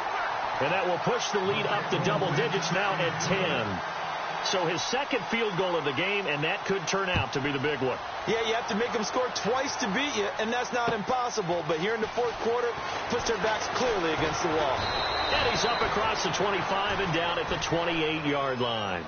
And that will push the lead up to double digits now at 10. So his second field goal of the game, and that could turn out to be the big one. Yeah, you have to make them score twice to beat you, and that's not impossible. But here in the fourth quarter, puts their backs clearly against the wall. And he's up across the 25 and down at the 28-yard line.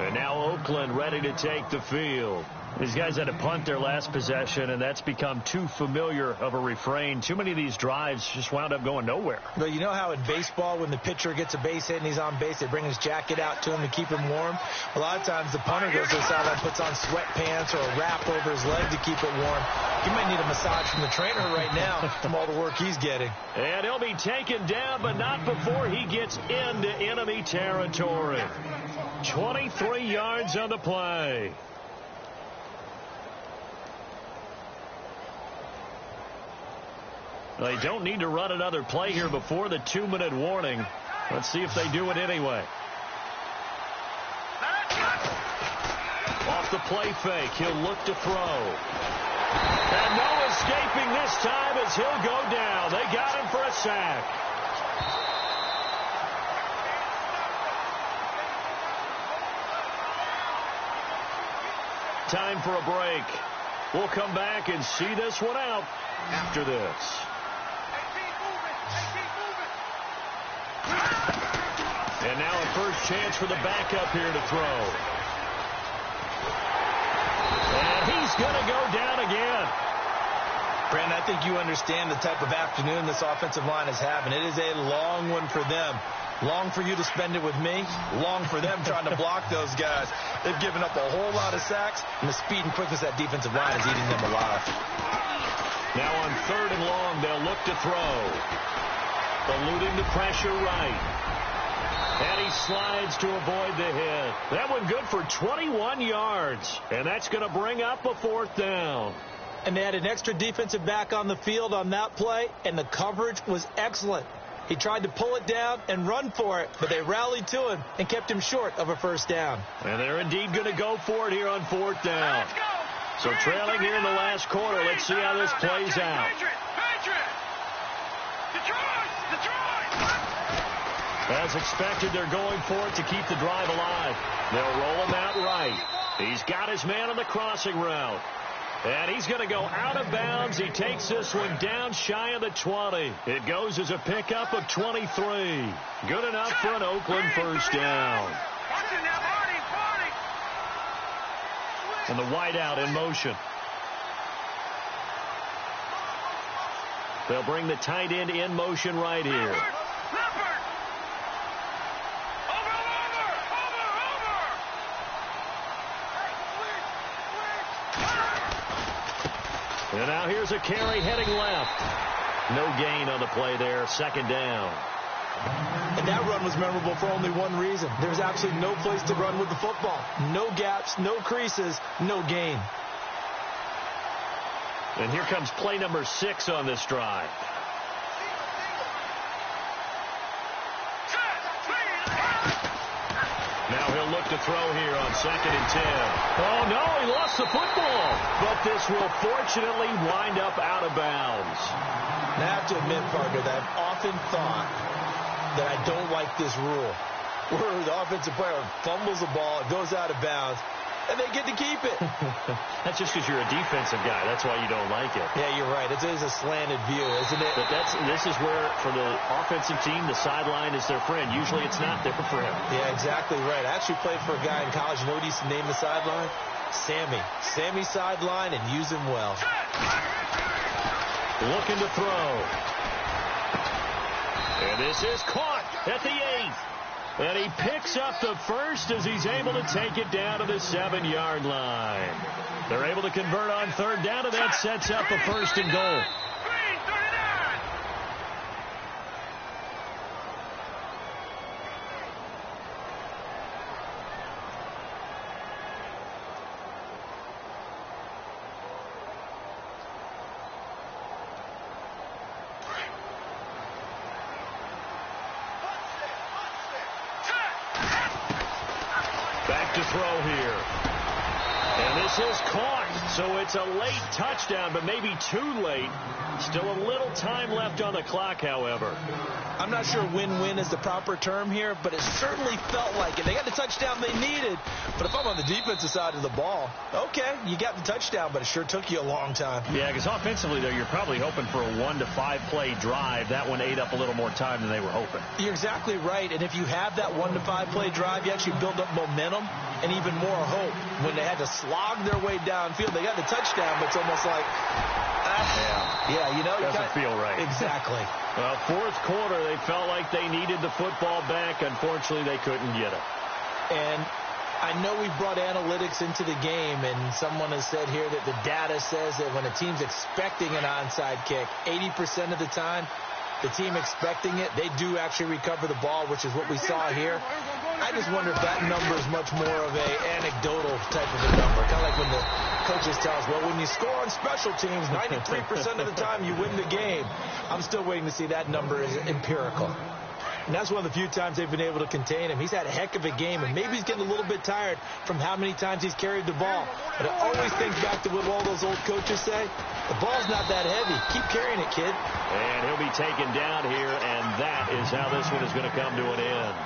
And now Oakland ready to take the field. These guys had to punt their last possession, and that's become too familiar of a refrain. Too many of these drives just wound up going nowhere. But you know how in baseball, when the pitcher gets a base hit and he's on base, they bring his jacket out to him to keep him warm? A lot of times the punter goes to the sideline, puts on sweatpants or a wrap over his leg to keep it warm. He might need a massage from the trainer right now from all the work he's getting. And he'll be taken down, but not before he gets into enemy territory. 23 yards on the play. They don't need to run another play here before the 2-minute warning. Let's see if they do it anyway. Off the play fake, he'll look to throw. And no escaping this time as he'll go down. They got him for a sack. Time for a break. We'll come back and see this one out after this. And now a first chance for the backup here to throw. And he's going to go down again. Brandon, I think you understand the type of afternoon this offensive line is having. It is a long one for them. Long for you to spend it with me. Long for them trying to block those guys. They've given up a whole lot of sacks, and the speed and quickness of that defensive line is eating them alive. Now on 3rd and long, they'll look to throw. Eluding the pressure right. And he slides to avoid the hit. That one good for 21 yards. And that's going to bring up a 4th down. And they had an extra defensive back on the field on that play, and the coverage was excellent. He tried to pull it down and run for it, but they rallied to him and kept him short of a first down. And they're indeed going to go for it here on 4th down. So trailing here in the last quarter, let's see how this plays out. As expected, they're going for it to keep the drive alive. They'll roll him out right. He's got his man on the crossing route. And he's going to go out of bounds. He takes this one down shy of the 20. It goes as a pickup of 23. Good enough for an Oakland first down. And the wideout in motion. They'll bring the tight end in motion right here. And now here's a carry heading left. No gain on the play there. 2nd down. And that run was memorable for only one reason. There's absolutely no place to run with the football. No gaps, no creases, no gain. And here comes play number 6 on this drive. Now he'll look to throw here on 2nd and 10. Oh, no, he lost the football. But this will fortunately wind up out of bounds. And I have to admit, Parker, that I've often thought that I don't like this rule, where the offensive player fumbles the ball, it goes out of bounds, and they get to keep it. That's just because you're a defensive guy. That's why you don't like it. Yeah, you're right. It is a slanted view, isn't it? But this is where, for the offensive team, the sideline is their friend. Usually it's not there for him. Yeah, exactly right. I actually played for a guy in college. You know what he used to name the sideline? Sammy. Sammy sideline, and use him well. Looking to throw. And this is caught at the 8. And he picks up the first as he's able to take it down to the 7-yard line. They're able to convert on third down, and that sets up a 1st and goal. Back to throw here. And this is caught, so it's a late touchdown, but maybe too late. Still a little time left on the clock, however. I'm not sure win-win is the proper term here, but it certainly felt like it. They got the touchdown they needed, but if I'm on the defensive side of the ball, okay, you got the touchdown, but it sure took you a long time. Yeah, because offensively, though, you're probably hoping for a 1 to 5 play drive. That one ate up a little more time than they were hoping. You're exactly right, and if you have that 1 to 5 play drive, you actually build up momentum and even more hope. When they had to slog their way downfield, they got the touchdown, but it's almost like, yeah, you know, doesn't feel right. Exactly. Well, 4th quarter, they felt like they needed the football back. Unfortunately, they couldn't get it. And I know we brought analytics into the game, and someone has said here that the data says that when a team's expecting an onside kick, 80% of the time, the team expecting it, they do actually recover the ball, which is what we saw here. I just wonder if that number is much more of a anecdotal type of a number. Kind of like when the coaches tell us, well, when you score on special teams, 93% of the time you win the game. I'm still waiting to see that number is empirical. And that's one of the few times they've been able to contain him. He's had a heck of a game, and maybe he's getting a little bit tired from how many times he's carried the ball. But I always think back to what all those old coaches say. The ball's not that heavy. Keep carrying it, kid. And he'll be taken down here, and that is how this one is going to come to an end.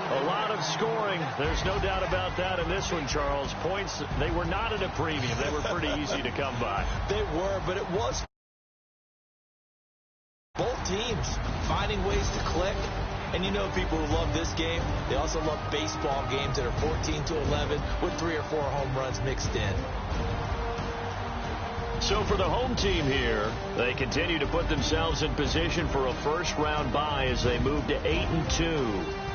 A lot of scoring. There's no doubt about that in this one, Charles. Points, they were not at a premium. They were pretty easy to come by. They were, but it was both teams finding ways to click. And you know people who love this game, they also love baseball games that are 14-11 with 3 or 4 home runs mixed in. So for the home team here, they continue to put themselves in position for a first-round bye as they move to 8-2.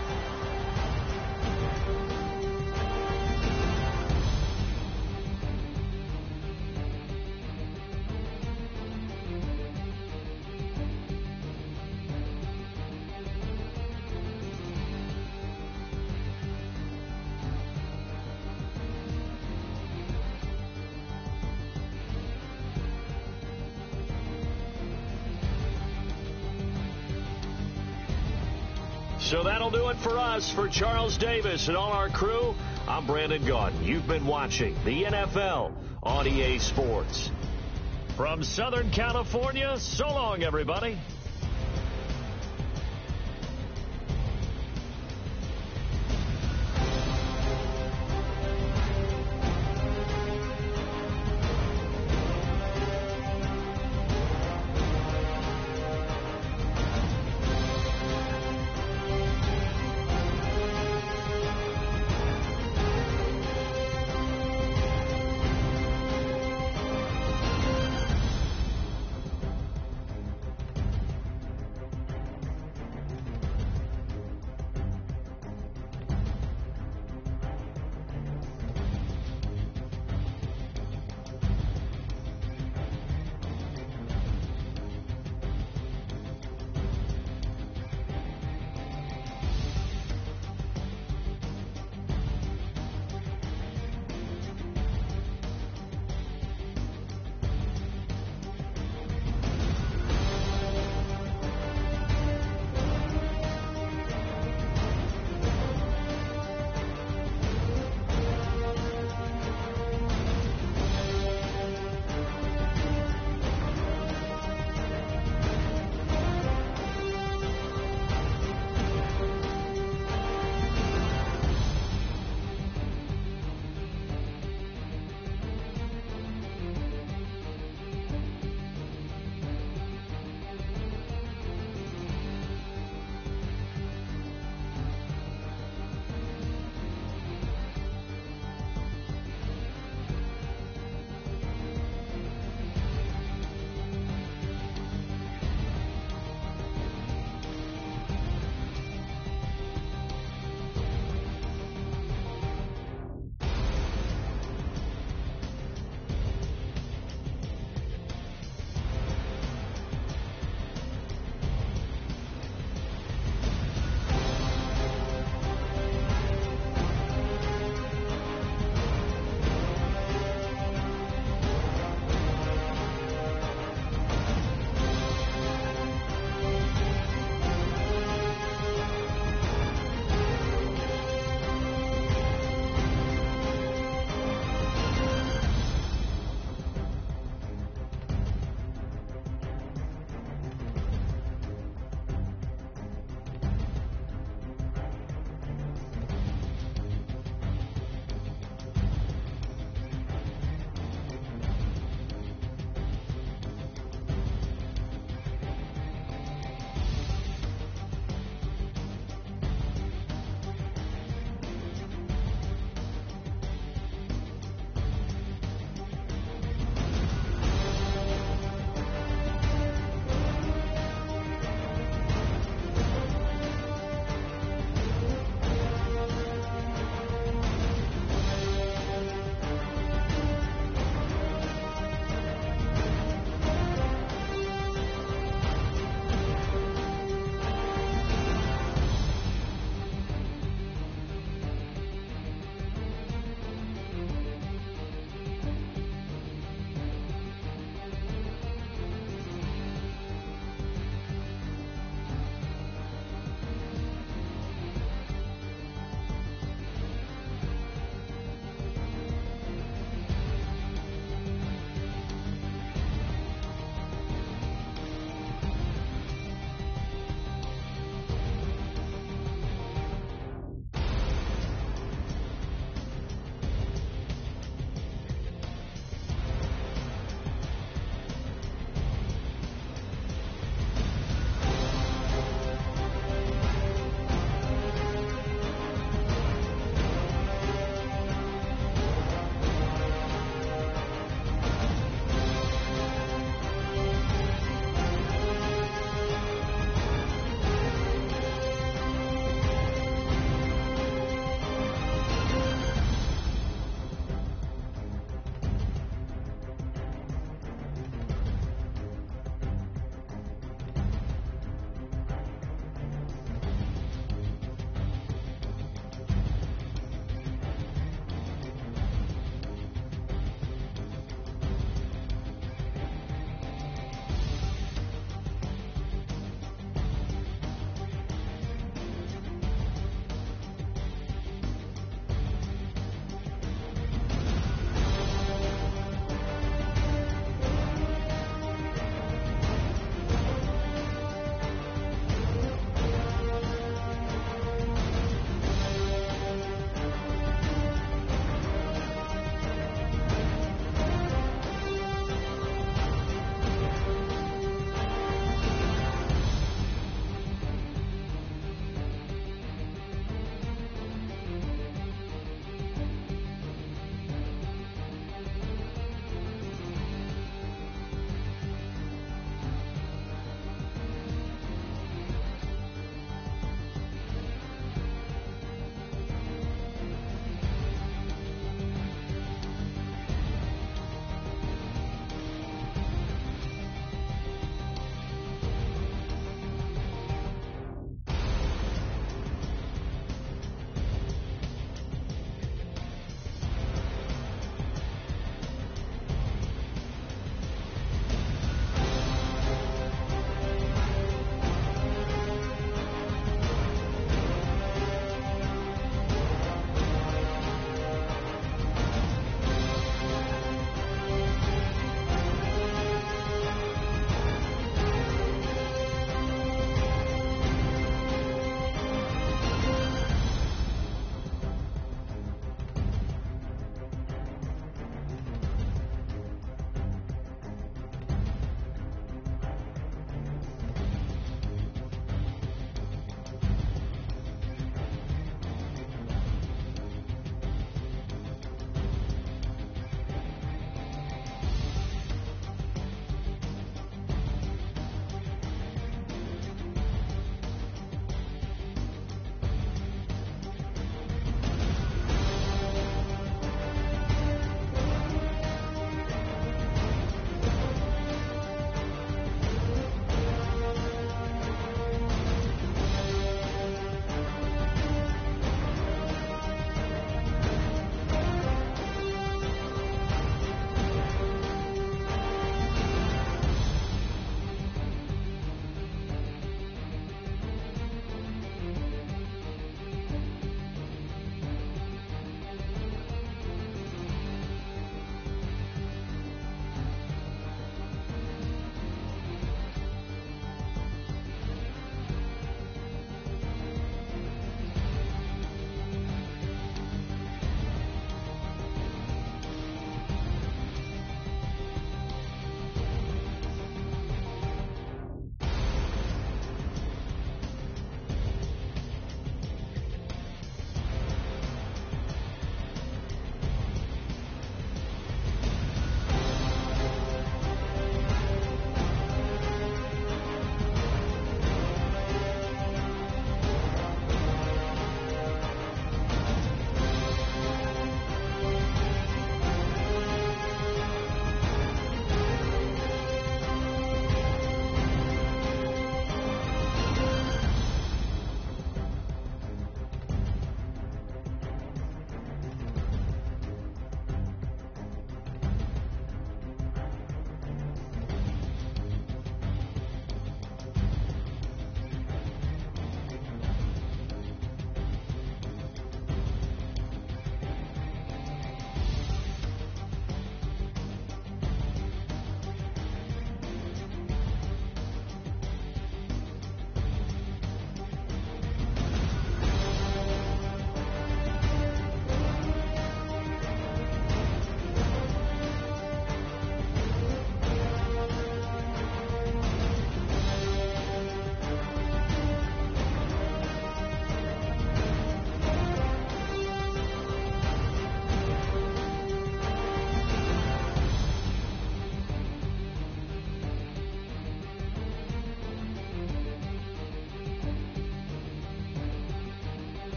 So that'll do it for us. For Charles Davis and all our crew, I'm Brandon Gaudin. You've been watching the NFL on EA Sports. From Southern California, so long, everybody.